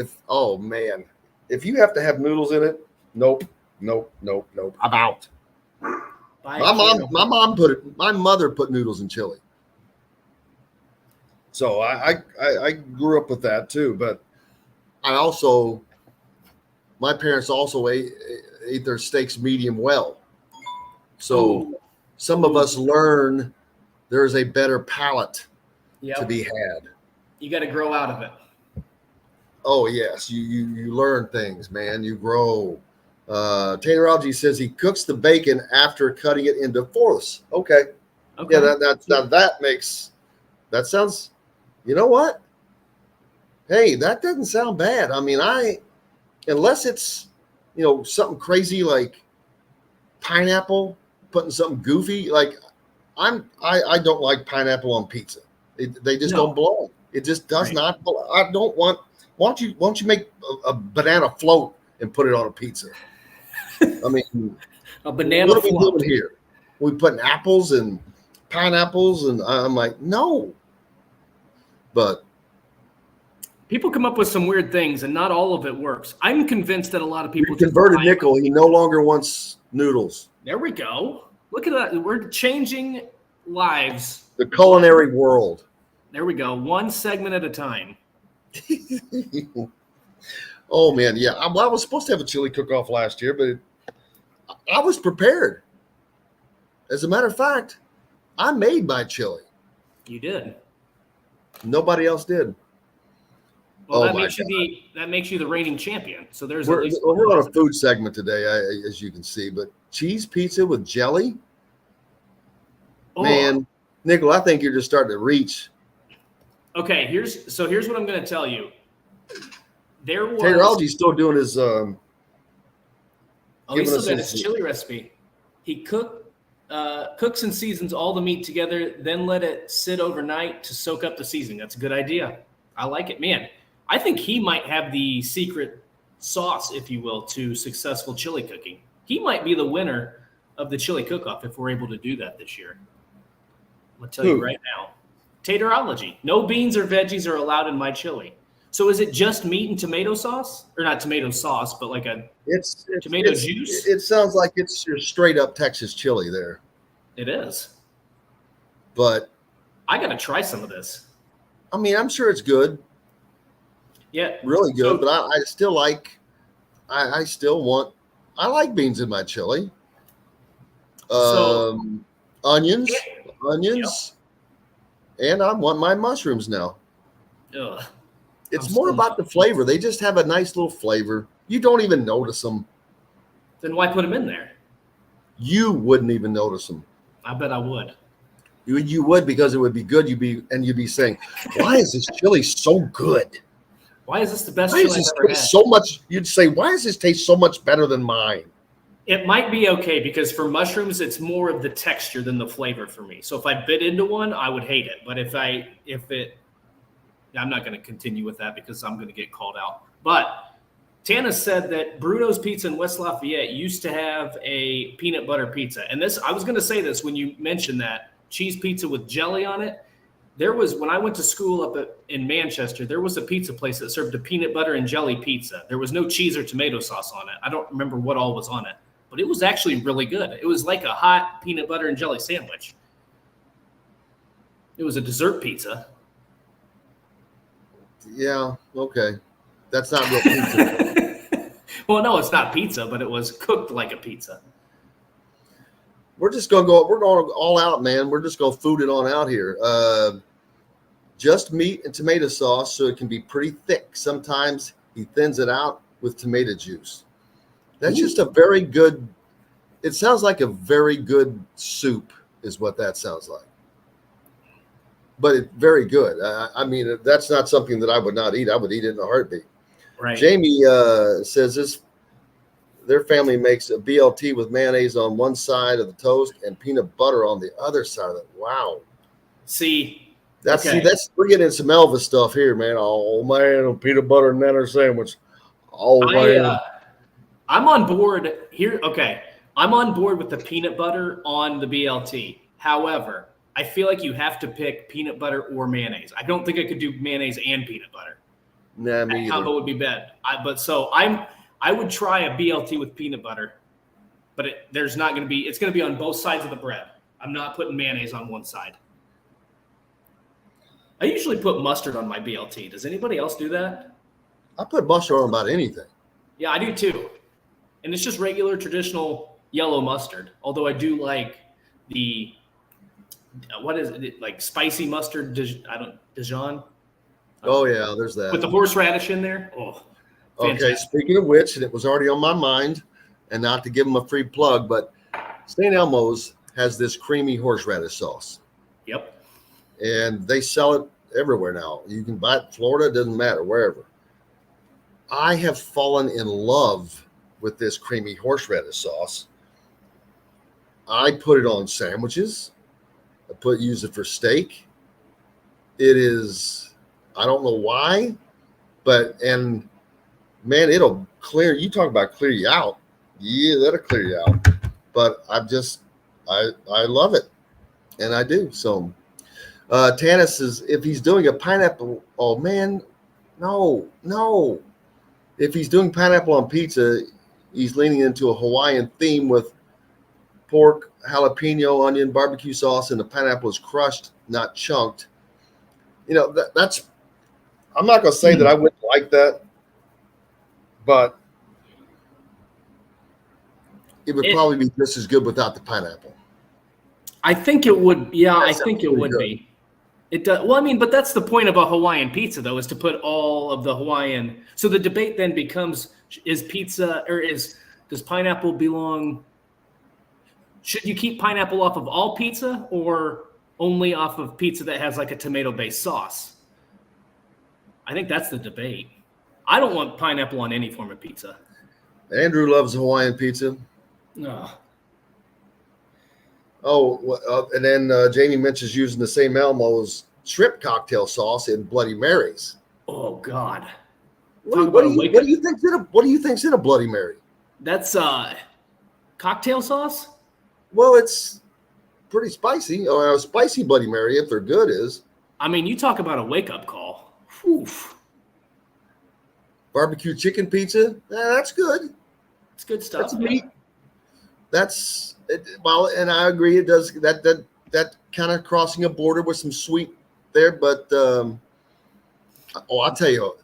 have to have noodles in it, nope. I'm out. My mother put noodles in chili. So I grew up with that too, but my parents also ate their steaks medium well. So some of us learn there's a better palate to be had. You got to grow out of it. Oh yes, you learn things, man. You grow. Taylor Algie says he cooks the bacon after cutting it into fourths. Okay. Yeah, that sounds. You know what? Hey, that doesn't sound bad. I mean, unless it's something crazy like pineapple, putting something goofy like I don't like pineapple on pizza. They just don't belong. It just does not belong. I don't want. Why don't you make a banana float and put it on a pizza? I mean, a banana float. What are we doing here? We putting apples and pineapples, and I'm like, no. But people come up with some weird things, and not all of it works. I'm convinced that a lot of people converted nickel. He no longer wants noodles. There we go. Look at that. We're changing lives. The culinary world. There we go. One segment at a time. Oh man, yeah. I was supposed to have a chili cook-off last year, but I was prepared. As a matter of fact, I made my chili. You did. Nobody else did. Well, that makes you the reigning champion. So we're on a food segment today, as you can see. But cheese pizza with jelly, man, Nickel, I think you're just starting to reach. Okay, here's what I'm going to tell you. Taylor Algie's still doing his. He still got his chili recipe. He cooks and seasons all the meat together, then let it sit overnight to soak up the seasoning. That's a good idea. I like it, man. I think he might have the secret sauce, if you will, to successful chili cooking. He might be the winner of the chili cook-off if we're able to do that this year. I'll tell you right now. Taterology. No beans or veggies are allowed in my chili. So is it just meat and tomato sauce? Or not tomato sauce, but like it's tomato juice? It sounds like it's your straight-up Texas chili there. It is. But I got to try some of this. I mean, I'm sure it's good. Yeah. Really good, but I still like I like beans in my chili. Onions. Yep. And I want my mushrooms now. Ugh. It's more about the flavor. They just have a nice little flavor. You don't even notice them. Then why put them in there? You wouldn't even notice them. I bet I would. You would, because it would be good. You'd be saying, "Why is this chili so good? Why is this the best chili I've ever had?" So much. You'd say, "Why does this taste so much better than mine?" It might be okay because for mushrooms, it's more of the texture than the flavor for me. So if I bit into one, I would hate it. But I'm not going to continue with that because I'm going to get called out. But Tana said that Bruno's Pizza in West Lafayette used to have a peanut butter pizza. And I was going to say this when you mentioned that cheese pizza with jelly on it. When I went to school up in Manchester, there was a pizza place that served a peanut butter and jelly pizza. There was no cheese or tomato sauce on it. I don't remember what all was on it, but it was actually really good. It was like a hot peanut butter and jelly sandwich. It was a dessert pizza. Yeah, okay. That's not real pizza. Well, no, it's not pizza, but it was cooked like a pizza. We're going all out, man. We're just going to food it on out here. Just meat and tomato sauce, so it can be pretty thick. Sometimes he thins it out with tomato juice. That's just a very good, it sounds like a very good soup is what that sounds like. But it's very good. I mean, that's not something that I would not eat. I would eat it in a heartbeat. Right. Jamie says their family makes a BLT with mayonnaise on one side of the toast and peanut butter on the other side of it. Wow. That's we're getting into some Elvis stuff here, man. Oh man, a peanut butter and nanner sandwich. Oh man. I'm on board here. Okay. I'm on board with the peanut butter on the BLT. However, I feel like you have to pick peanut butter or mayonnaise. I don't think I could do mayonnaise and peanut butter. Nah, me that combo would be bad. I would try a BLT with peanut butter, but it's going to be on both sides of the bread. I'm not putting mayonnaise on one side. I usually put mustard on my BLT. Does anybody else do that? I put mustard on about anything. Yeah, I do too. And it's just regular, traditional yellow mustard. Although I do like the, what is it, like spicy mustard, Dijon? Oh, yeah, there's that. With the horseradish in there? Oh, fantastic. Okay, speaking of which, and it was already on my mind, and not to give them a free plug, but St. Elmo's has this creamy horseradish sauce. Yep. And they sell it everywhere now. You can buy it in Florida, it doesn't matter, wherever. I have fallen in love with this creamy horseradish sauce. I put it on sandwiches. Use it for steak. It is, I don't know why, and man, it'll clear. You talk about clear you out. Yeah, that'll clear you out. But I love it, and I do. So, Tanis says if he's doing a pineapple, oh man, no. If he's doing pineapple on pizza, he's leaning into a Hawaiian theme with pork, jalapeno, onion, barbecue sauce, and the pineapple is crushed, not chunked. You know, that's. I'm not going to say that I wouldn't like that, but it would probably be just as good without the pineapple. I think it would. Yeah, I think it would be. It does. Well, I mean, but that's the point of a Hawaiian pizza, though, is to put all of the Hawaiian. So the debate then becomes: is pizza does pineapple belong? Should you keep pineapple off of all pizza or only off of pizza that has like a tomato-based sauce? I think that's the debate. I don't want pineapple on any form of pizza. Andrew loves Hawaiian pizza. No. And then Jamie mentions using the same Elmo's shrimp cocktail sauce in Bloody Marys. Oh God! What do you think's in a Bloody Mary? That's cocktail sauce. Well, it's pretty spicy. Or a spicy Bloody Mary, if they're good, is. I mean, you talk about a wake-up call. Oof. Barbecue chicken pizza. That's good. It's good stuff. That's meat. That's well, and I agree. It does that kind of crossing a border with some sweet there, but I'll tell you,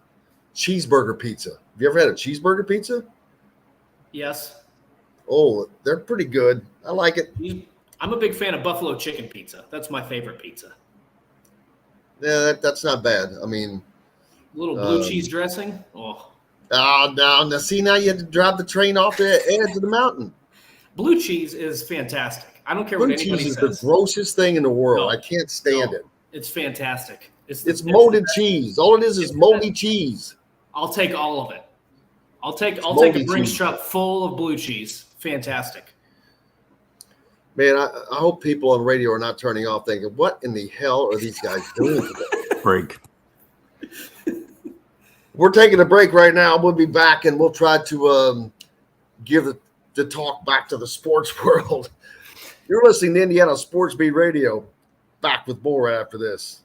cheeseburger pizza. Have you ever had a cheeseburger pizza? Yes. Oh, they're pretty good. I like it. I'm a big fan of buffalo chicken pizza. That's my favorite pizza. Yeah, that's not bad. I mean, a little blue cheese dressing. Oh. Now see, now you have to drive the train off the edge of the mountain. Blue cheese is fantastic. I don't care what anybody says. Blue cheese is the grossest thing in the world. I can't stand it. It's fantastic. It's molded cheese. All it is moldy cheese. I'll take all of it. I'll take a Brinks truck full of blue cheese. Fantastic. Man, I hope people on radio are not turning off thinking, what in the hell are these guys doing today? Break. We're taking a break right now. We'll be back, and we'll try to give the talk back to the sports world. You're listening to Indiana Sports Beat Radio. Back with more after this.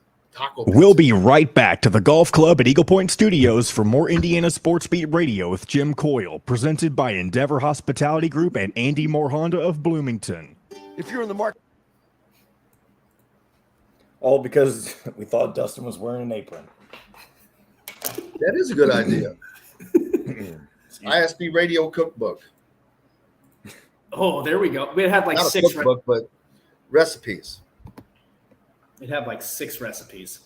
We'll be right back to the golf club at Eagle Point Studios for more Indiana Sports Beat Radio with Jim Coyle, presented by Endeavor Hospitality Group and Andy Moore Honda of Bloomington. If you're in the market. All because we thought Dustin was wearing an apron. That is a good idea. ISB Radio Cookbook. Oh, there we go. We had like not six. A cookbook, but recipes. It had like 6 recipes.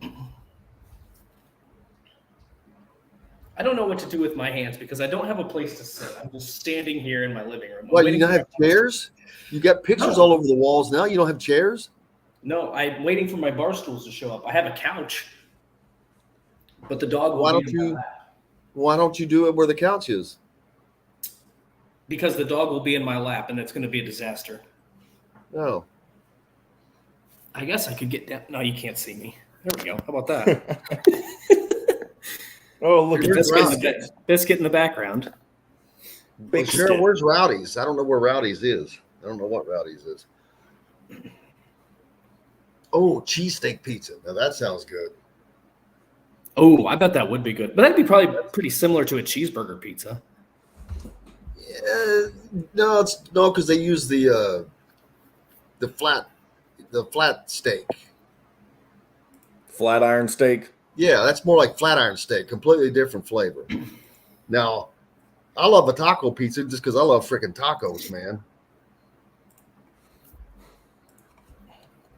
I don't know what to do with my hands because I don't have a place to sit. I'm just standing here in my living room. What, you don't have chairs? You got pictures all over the walls now. You don't have chairs? No, I'm waiting for my bar stools to show up. I have a couch, but the dog. Why don't you do it where the couch is? Because the dog will be in my lap, and it's going to be a disaster. No. I guess I could get down. No, you can't see me. There we go. How about that? Oh, look at Biscuit in the background. Well, Cheryl, where's Rowdy's? I don't know where Rowdy's is. I don't know what Rowdy's is. Oh, cheesesteak pizza. Now that sounds good. Oh, I bet that would be good. But that'd be probably pretty similar to a cheeseburger pizza. Yeah, no, because they use the flat steak. Flat iron steak. Yeah, that's more like flat iron steak. Completely different flavor. Now, I love a taco pizza just because I love freaking tacos, man.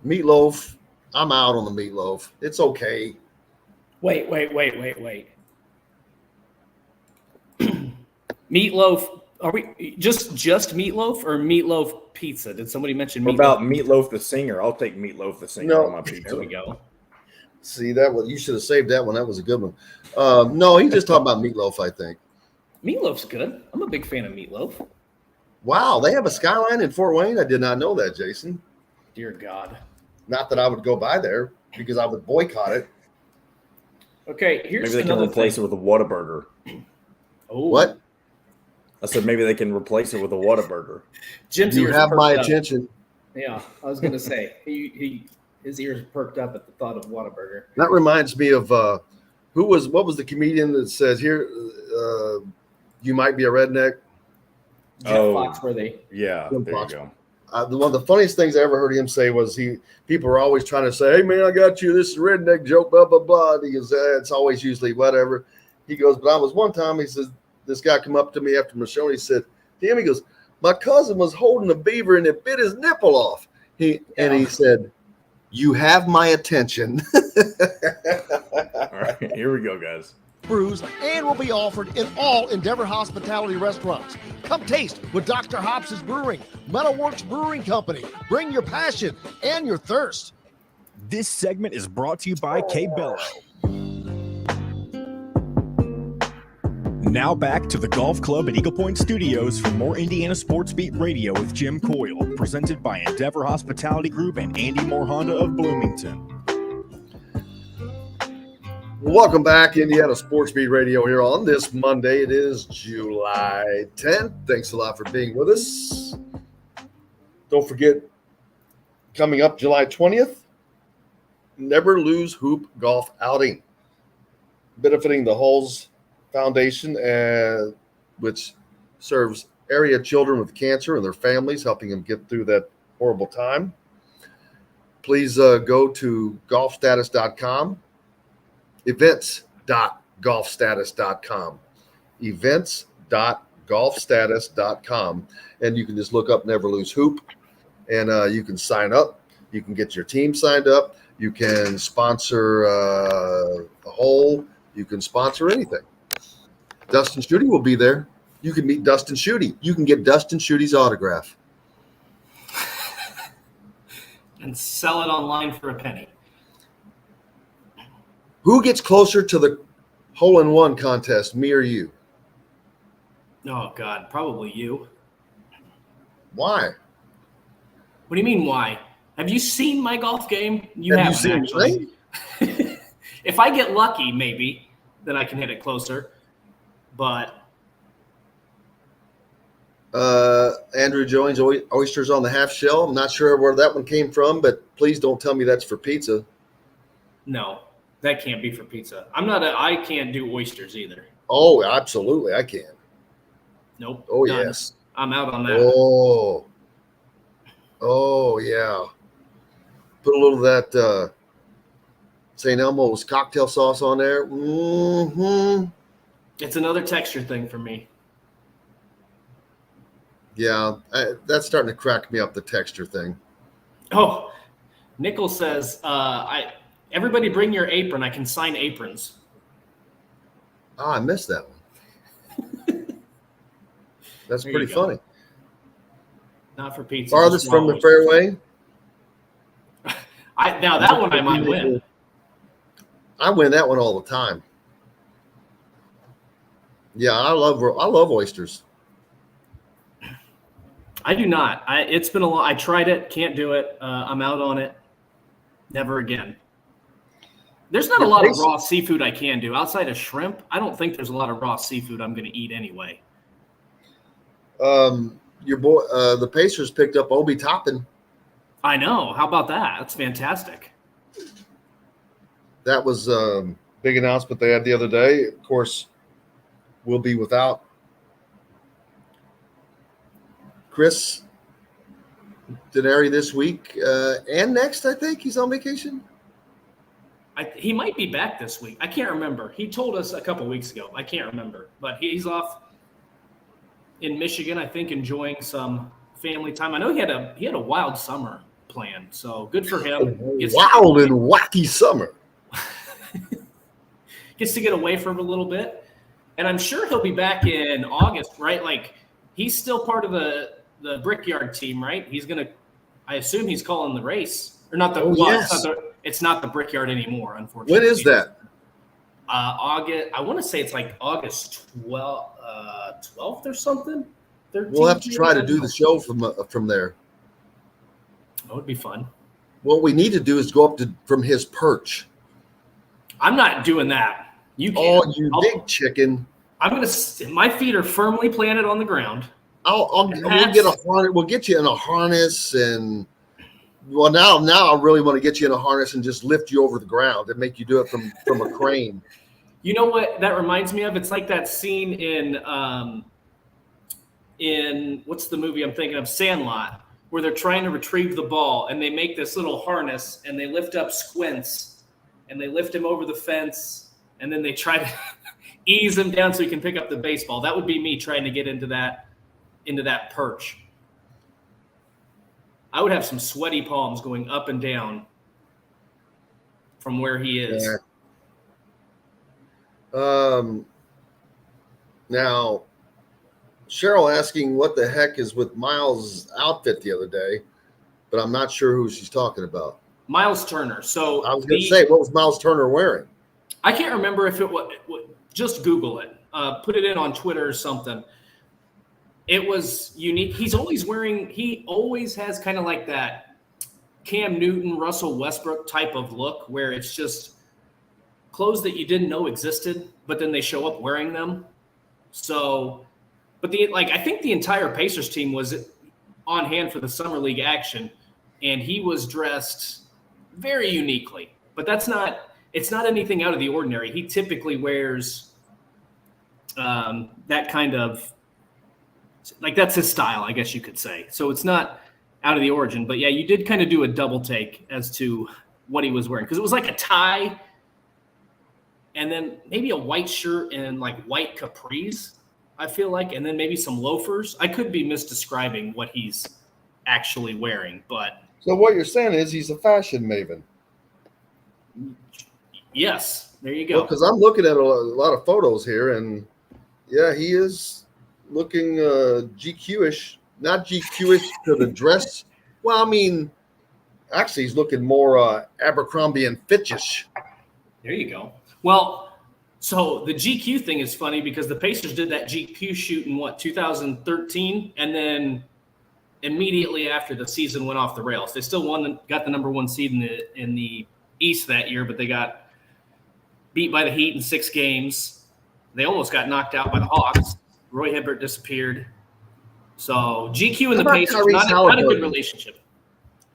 Meatloaf. I'm out on the meatloaf. It's okay. Wait. Meatloaf. Are we just meatloaf or meatloaf pizza? Did somebody mention What meatloaf? about Meatloaf the singer? I'll take Meatloaf the singer on my pizza. There we go. See that one? You should have saved that one. That was a good one. No, he's just talking about meatloaf, I think. Meatloaf's good. I'm a big fan of meatloaf. Wow, they have a Skyline in Fort Wayne? I did not know that, Jason. Dear God. Not that I would go by there because I would boycott it. Okay, here's maybe they can replace it with a Whataburger. Oh, what? I said maybe they can replace it with a Whataburger. Jim's You ears have my perked up. attention. Yeah, I was gonna say his ears perked up at the thought of Whataburger. That reminds me of what was the comedian that says here, you might be a redneck? Jeff Foxworthy. Yeah, Jim there Foxworthy. you go. One of the funniest things I ever heard him say was people are always trying to say, hey, man, I got you. This is a redneck joke, blah, blah, blah. And he goes, it's always usually whatever. He goes, but I was one time, he says, this guy come up to me after my show and he said, damn, he goes, my cousin was holding a beaver and it bit his nipple off. And he said, you have my attention. All right, here we go, guys. Brews and will be offered in all Endeavor Hospitality restaurants. Come taste with Dr. Hobbs' Brewing, Metalworks Brewing Company. Bring your passion and your thirst. This segment is brought to you by K-Bello. Now back to the Golf Club at Eagle Point Studios for more Indiana Sports Beat Radio with Jim Coyle, presented by Endeavor Hospitality Group and Andy Moore Honda of Bloomington. Welcome back, Indiana Sports Beat Radio here on this Monday. It is July 10th. Thanks a lot for being with us. Don't forget, coming up July 20th, Never Lose Hoop Golf Outing, benefiting the Hulls Foundation, which serves area children with cancer and their families, helping them get through that horrible time. Please go to golfstatus.com. events.golfstatus.com, events.golfstatus.com, and you can just look up Never Lose Hoop, and you can sign up. You can get your team signed up. You can sponsor a hole. You can sponsor anything. Dustin Schutte will be there. You can meet Dustin Schutte. You can get Dustin Schutte's autograph. And sell it online for a penny. Who gets closer to the hole-in-one contest, me or you? Oh, God, probably you. Why? What do you mean, why? Have you seen my golf game? Have you seen actually. If I get lucky, maybe, then I can hit it closer. But Andrew Jones, oysters on the half shell. I'm not sure where that one came from, but please don't tell me that's for pizza. no, that can't be for pizza. I can't do oysters either. Oh, absolutely, I can. Nope. Oh, none. yes. I'm out on that. Oh, yeah. Put a little of that St. Elmo's cocktail sauce on there. Mm-hmm. It's another texture thing for me. Yeah, that's starting to crack me up, the texture thing. Oh, Nichols says, everybody bring your apron. I can sign aprons. Oh, I missed that one. That's There pretty you go. funny. Not for pizza. Farthest just from the raw fairway. now that one I might win. I win that one all the time. Yeah, I love oysters. I do not. It's been a long. I tried it, can't do it. I'm out on it. Never again. There's not a lot of raw seafood I can do outside of shrimp. I don't think there's a lot of raw seafood I'm going to eat anyway. Your boy, the Pacers picked up Obi Toppin. I know. How about that? That's fantastic. That was a big announcement they had the other day. Of course, we'll be without Chris Denary this week and next. I think he's on vacation. He might be back this week. I can't remember. He told us a couple weeks ago. I can't remember, but he's off in Michigan, I think, enjoying some family time. I know he had a wild summer planned, so good for him. Wild and wacky summer. Gets to get away for a little bit, and I'm sure he'll be back in August, right? Like he's still part of the Brickyard team, right? I assume he's calling the race, or not the. Yes. It's not the Brickyard anymore, unfortunately. When is that? August. I want to say it's like August 12th or something. 13th, we'll have to try to do the show from there. That would be fun. What we need to do is go up from his perch. I'm not doing that. You can't. Oh, you big chicken! My feet are firmly planted on the ground. We'll get a harness. We'll get you in a harness, and now I really want to get you in a harness and just lift you over the ground and make you do it from a crane. You know what that reminds me of? It's like that scene in what's the movie I'm thinking of? Sandlot, where they're trying to retrieve the ball and they make this little harness and they lift up Squints and they lift him over the fence and then they try to ease him down so he can pick up the baseball. That would be me trying to get into that perch. I would have some sweaty palms going up and down from where he is. Yeah. Now, Cheryl asking what the heck is with Miles' outfit the other day, but I'm not sure who she's talking about. Miles Turner. So I was going to say, what was Miles Turner wearing? I can't remember if it was. Just Google it. Put it in on Twitter or something. It was unique. He always has kind of like that Cam Newton, Russell Westbrook type of look where it's just clothes that you didn't know existed, but then they show up wearing them. So, but I think the entire Pacers team was on hand for the Summer League action, and he was dressed very uniquely. But it's not anything out of the ordinary. He typically wears that kind of, like that's his style, I guess you could say. So it's not out of the origin. But yeah, you did kind of do a double take as to what he was wearing, because it was like a tie and then maybe a white shirt and like white capris, I feel like, and then maybe some loafers. I could be misdescribing what he's actually wearing, but. So what you're saying is he's a fashion maven. Yes, there you go. Because I'm looking at a lot of photos here, and yeah, he is looking GQ-ish, not GQ-ish to the dress. Well, I mean, actually, he's looking more Abercrombie and Fitchish. There you go. Well, so the GQ thing is funny because the Pacers did that GQ shoot in 2013, and then immediately after the season went off the rails. They still got the number one seed in the East that year, but they got beat by the Heat in 6 games. They almost got knocked out by the Hawks. Roy Hibbert disappeared. So GQ and the Pacers, not a good relationship.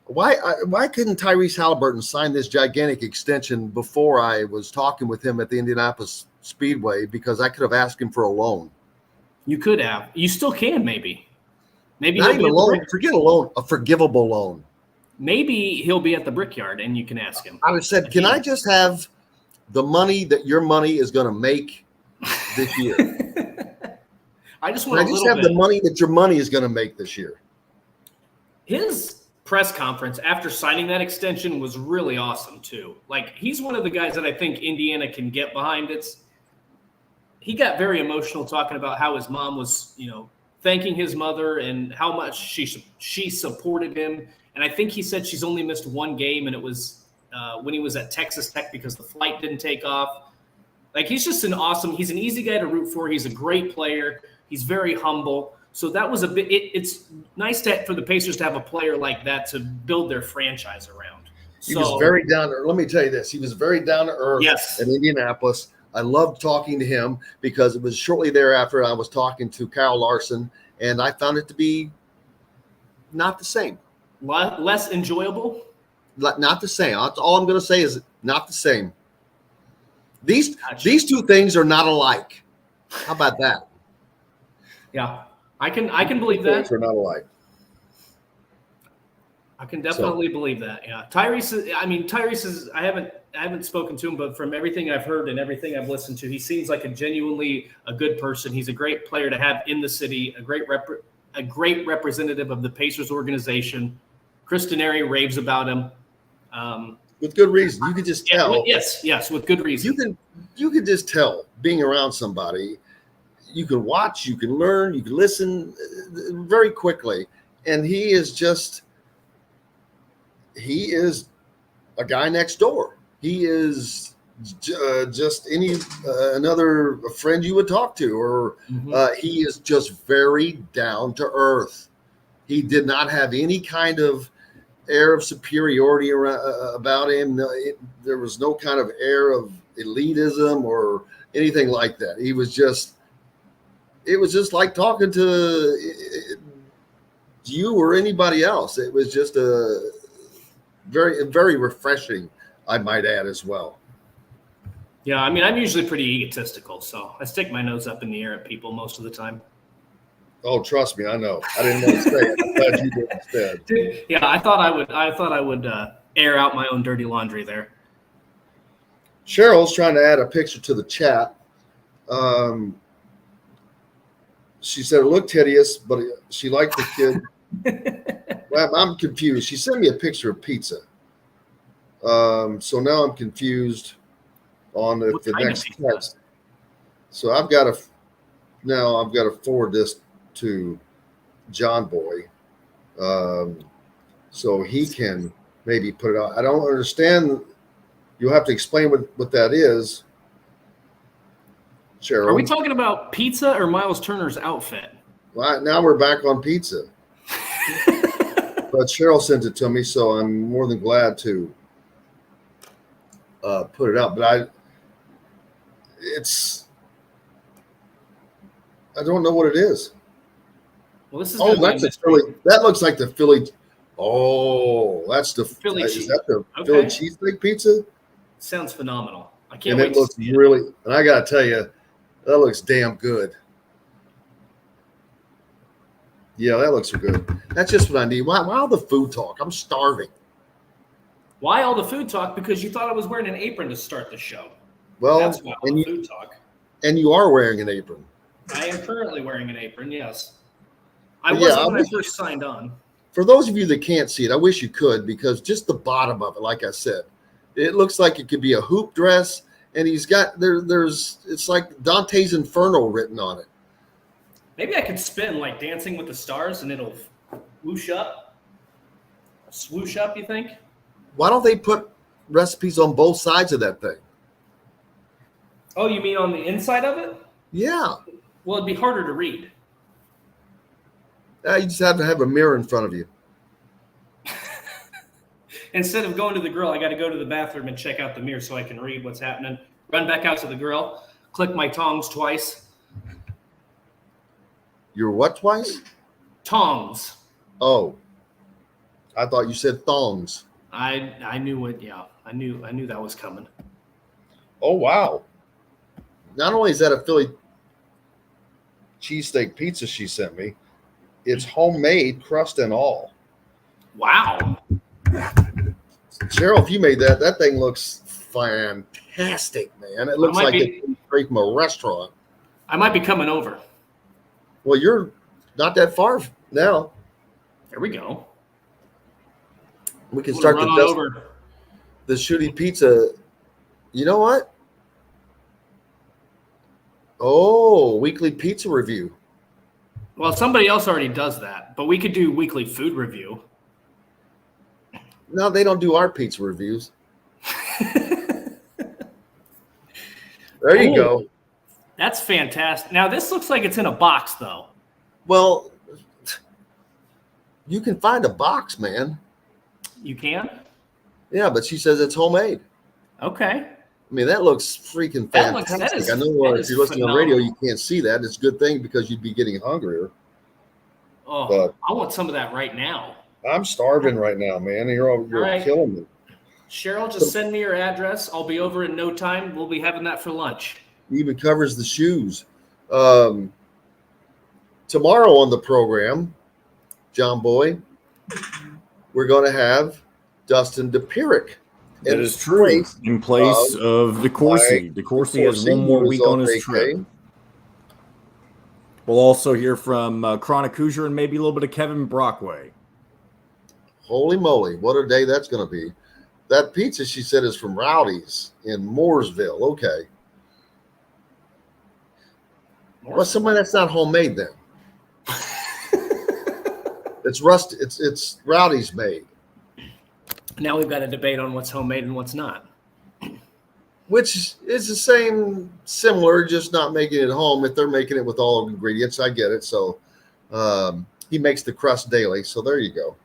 Why couldn't Tyrese Halliburton sign this gigantic extension before I was talking with him at the Indianapolis Speedway? Because I could have asked him for a loan. You could have. You still can, maybe. Maybe not even a loan. Forget a loan. A forgivable loan. Maybe he'll be at the Brickyard and you can ask him. I would said, can I just have the money that your money is going to make this year? I just want the money that your money is going to make this year. His press conference after signing that extension was really awesome too. Like, he's one of the guys that I think Indiana can get behind. He got very emotional talking about how his mom was, thanking his mother and how much she supported him. And I think he said she's only missed 1 game, and it was when he was at Texas Tech because the flight didn't take off. Like, he's just he's an easy guy to root for. He's a great player. He's very humble. So that was it's nice for the Pacers to have a player like that to build their franchise around. He was very down to earth. Let me tell you this. He was very down to earth in Indianapolis. I loved talking to him because it was shortly thereafter I was talking to Kyle Larson, and I found it to be not the same. Less enjoyable? Not the same. All I'm going to say is not the same. These two things are not alike. How about that? Yeah, I can believe that. Things are not alike. I can definitely believe that. Yeah, Tyrese is. I haven't spoken to him, but from everything I've heard and everything I've listened to, he seems like a good person. He's a great player to have in the city. A great representative of the Pacers organization. Culinary raves about him. With good reason. You could just tell. Yes, with good reason. You can just tell being around somebody. You can watch, you can learn, you can listen very quickly. And he is a guy next door. He is just another friend you would talk to, or he is just very down to earth. He did not have any kind of air of superiority about him. There was no kind of air of elitism or anything like that. It was just like talking to you or anybody else. It was just a very, very refreshing, I might add, as well. Yeah, I mean, I'm usually pretty egotistical, so I stick my nose up in the air at people most of the time. Oh, trust me, I know. I didn't want to say it. I'm glad you did instead. Yeah, I thought I would air out my own dirty laundry there. Cheryl's trying to add a picture to the chat. She said it looked hideous, but she liked the kid. Well, I'm confused. She sent me a picture of pizza. So now I'm confused on the next text. So I've got to forward this to John Boy, so he can maybe put it out. I don't understand. You'll have to explain what that is, Cheryl. Are we talking about pizza or Miles Turner's outfit? Well, now we're back on pizza. But Cheryl sent it to me, so I'm more than glad to put it out. But I don't know what it is. Well, this is that's a Philly. That looks like the Philly. Oh, that's the Philly. Is that the Philly cheesesteak pizza? Sounds phenomenal. I can't wait. And it looks really. And I gotta tell you, that looks damn good. Yeah, that looks good. That's just what I need. Why all the food talk? I'm starving. Why all the food talk? Because you thought I was wearing an apron to start the show. Well, that's why all the food talk. And you are wearing an apron. I am currently wearing an apron, yes. I wasn't when I first signed on. For those of you that can't see it, I wish you could, because just the bottom of it, like I said, it looks like it could be a hoop dress, and he's got it's like Dante's Inferno written on it. Maybe I could spin like Dancing with the Stars and it'll swoosh up, you think? Why don't they put recipes on both sides of that thing? Oh, you mean on the inside of it? Yeah. Well, it'd be harder to read. You just have to have a mirror in front of you. Instead of going to the grill, I got to go to the bathroom and check out the mirror so I can read what's happening. Run back out to the grill, click my tongs twice. Your what twice? Tongs. Oh, I thought you said thongs. I knew it. Yeah, I knew that was coming. Oh wow! Not only is that a Philly cheesesteak pizza she sent me, it's homemade, crust and all. Wow. Cheryl, if you made that thing looks fantastic, man. It looks like it came straight from a restaurant. I might be coming over. Well, you're not that far now. There we go. We can start the Schutte pizza. You know what? Oh, weekly pizza review. Well, somebody else already does that, but we could do weekly food review. No, they don't do our pizza reviews. There you go. That's fantastic. Now, this looks like it's in a box, though. Well, you can find a box, man. You can? Yeah, but she says it's homemade. Okay. I mean, that looks freaking fantastic. I know if you're listening on radio, you can't see that. It's a good thing because you'd be getting hungrier. Oh, but I want some of that right now. I'm starving right now, man. You're right. Killing me. Cheryl, just send me your address. I'll be over in no time. We'll be having that for lunch. It even covers the shoes. Tomorrow on the program, John Boy, we're going to have Dustin DePirick. That is true. In place of DeCourcy. DeCourcy has one more week on his trip. We'll also hear from Chronic Hoosier and maybe a little bit of Kevin Brockway. Holy moly, what a day that's going to be. That pizza, she said, is from Rowdy's in Mooresville. Okay. Well, somebody that's not homemade then. It's Rowdy's made. Now we've got a debate on what's homemade and what's not. Which is the same, similar, just not making it home. If they're making it with all ingredients, I get it. So he makes the crust daily. So there you go.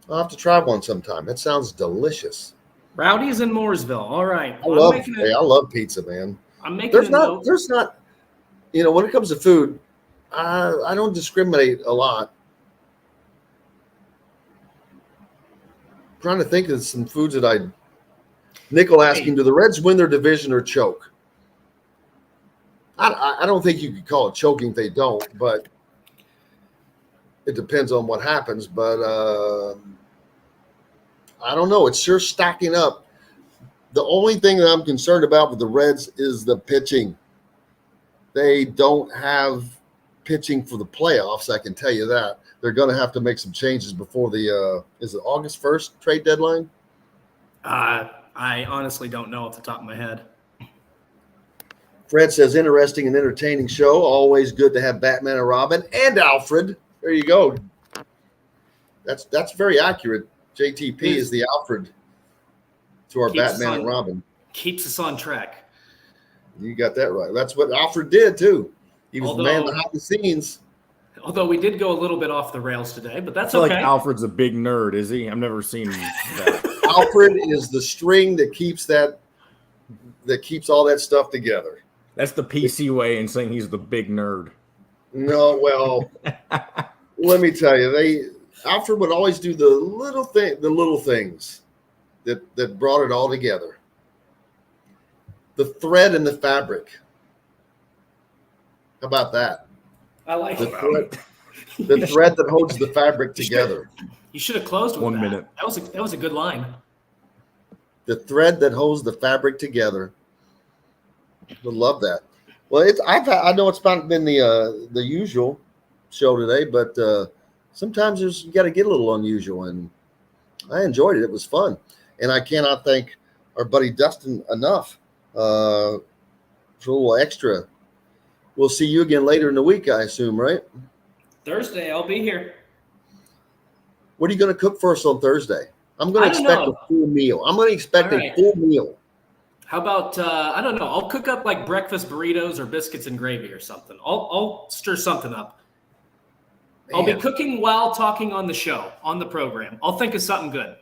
I'll have to try one sometime. That sounds delicious. Rowdy's in Mooresville. All right. I love pizza, man. I'm making there's not, when it comes to food, I don't discriminate a lot. I'm trying to think of some foods that Nickel asking, do the Reds win their division or choke? I don't think you could call it choking if they don't, but it depends on what happens. But I don't know. It's sure stacking up. The only thing that I'm concerned about with the Reds is the pitching. They don't have pitching for the playoffs, I can tell you that. They're going to have to make some changes before the is it August 1st trade deadline? I honestly don't know off the top of my head. Fred says, interesting and entertaining show. Always good to have Batman and Robin and Alfred. There you go. That's very accurate. JTP is the Alfred to our Batman and Robin. Keeps us on track. You got that right. That's what Alfred did, too. He was the man behind the scenes. Although we did go a little bit off the rails today, but that's okay. Like Alfred's a big nerd, is he? I've never seen that. Alfred is the string that keeps all that stuff together. That's the PC way in saying he's the big nerd. No, well, let me tell you, Alfred would always do the little things that brought it all together. The thread and the fabric. How about that? I like the thread that holds the fabric together. You should have closed with 1 minute. That was a good line. The thread that holds the fabric together. I love that. Well, I know it's not been the usual show today, but sometimes you got to get a little unusual, and I enjoyed it. It was fun, and I cannot thank our buddy Dustin enough for a little extra. We'll see you again later in the week, I assume, right? Thursday, I'll be here. What are you going to cook for us on Thursday? I'm going to expect a full meal. I'm going to expect a full meal. How about, I don't know, I'll cook up like breakfast burritos or biscuits and gravy or something. I'll stir something up. Man. I'll be cooking while talking on the show, on the program. I'll think of something good.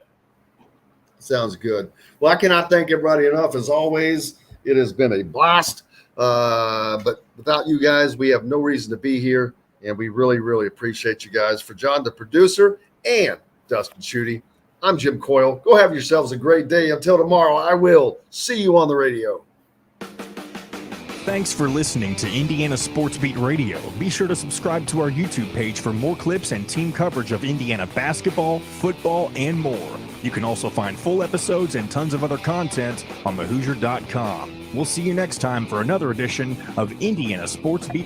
Sounds good. Well, I cannot thank everybody enough. As always, it has been a blast. But without you guys, we have no reason to be here, and we really, really appreciate you guys. For John, the producer, and Dustin Schutte, I'm Jim Coyle. Go have yourselves a great day. Until tomorrow, I will see you on the radio. Thanks for listening to Indiana Sports Beat Radio. Be sure to subscribe to our YouTube page for more clips and team coverage of Indiana basketball, football, and more. You can also find full episodes and tons of other content on thehoosier.com. We'll see you next time for another edition of Indiana Sports Beat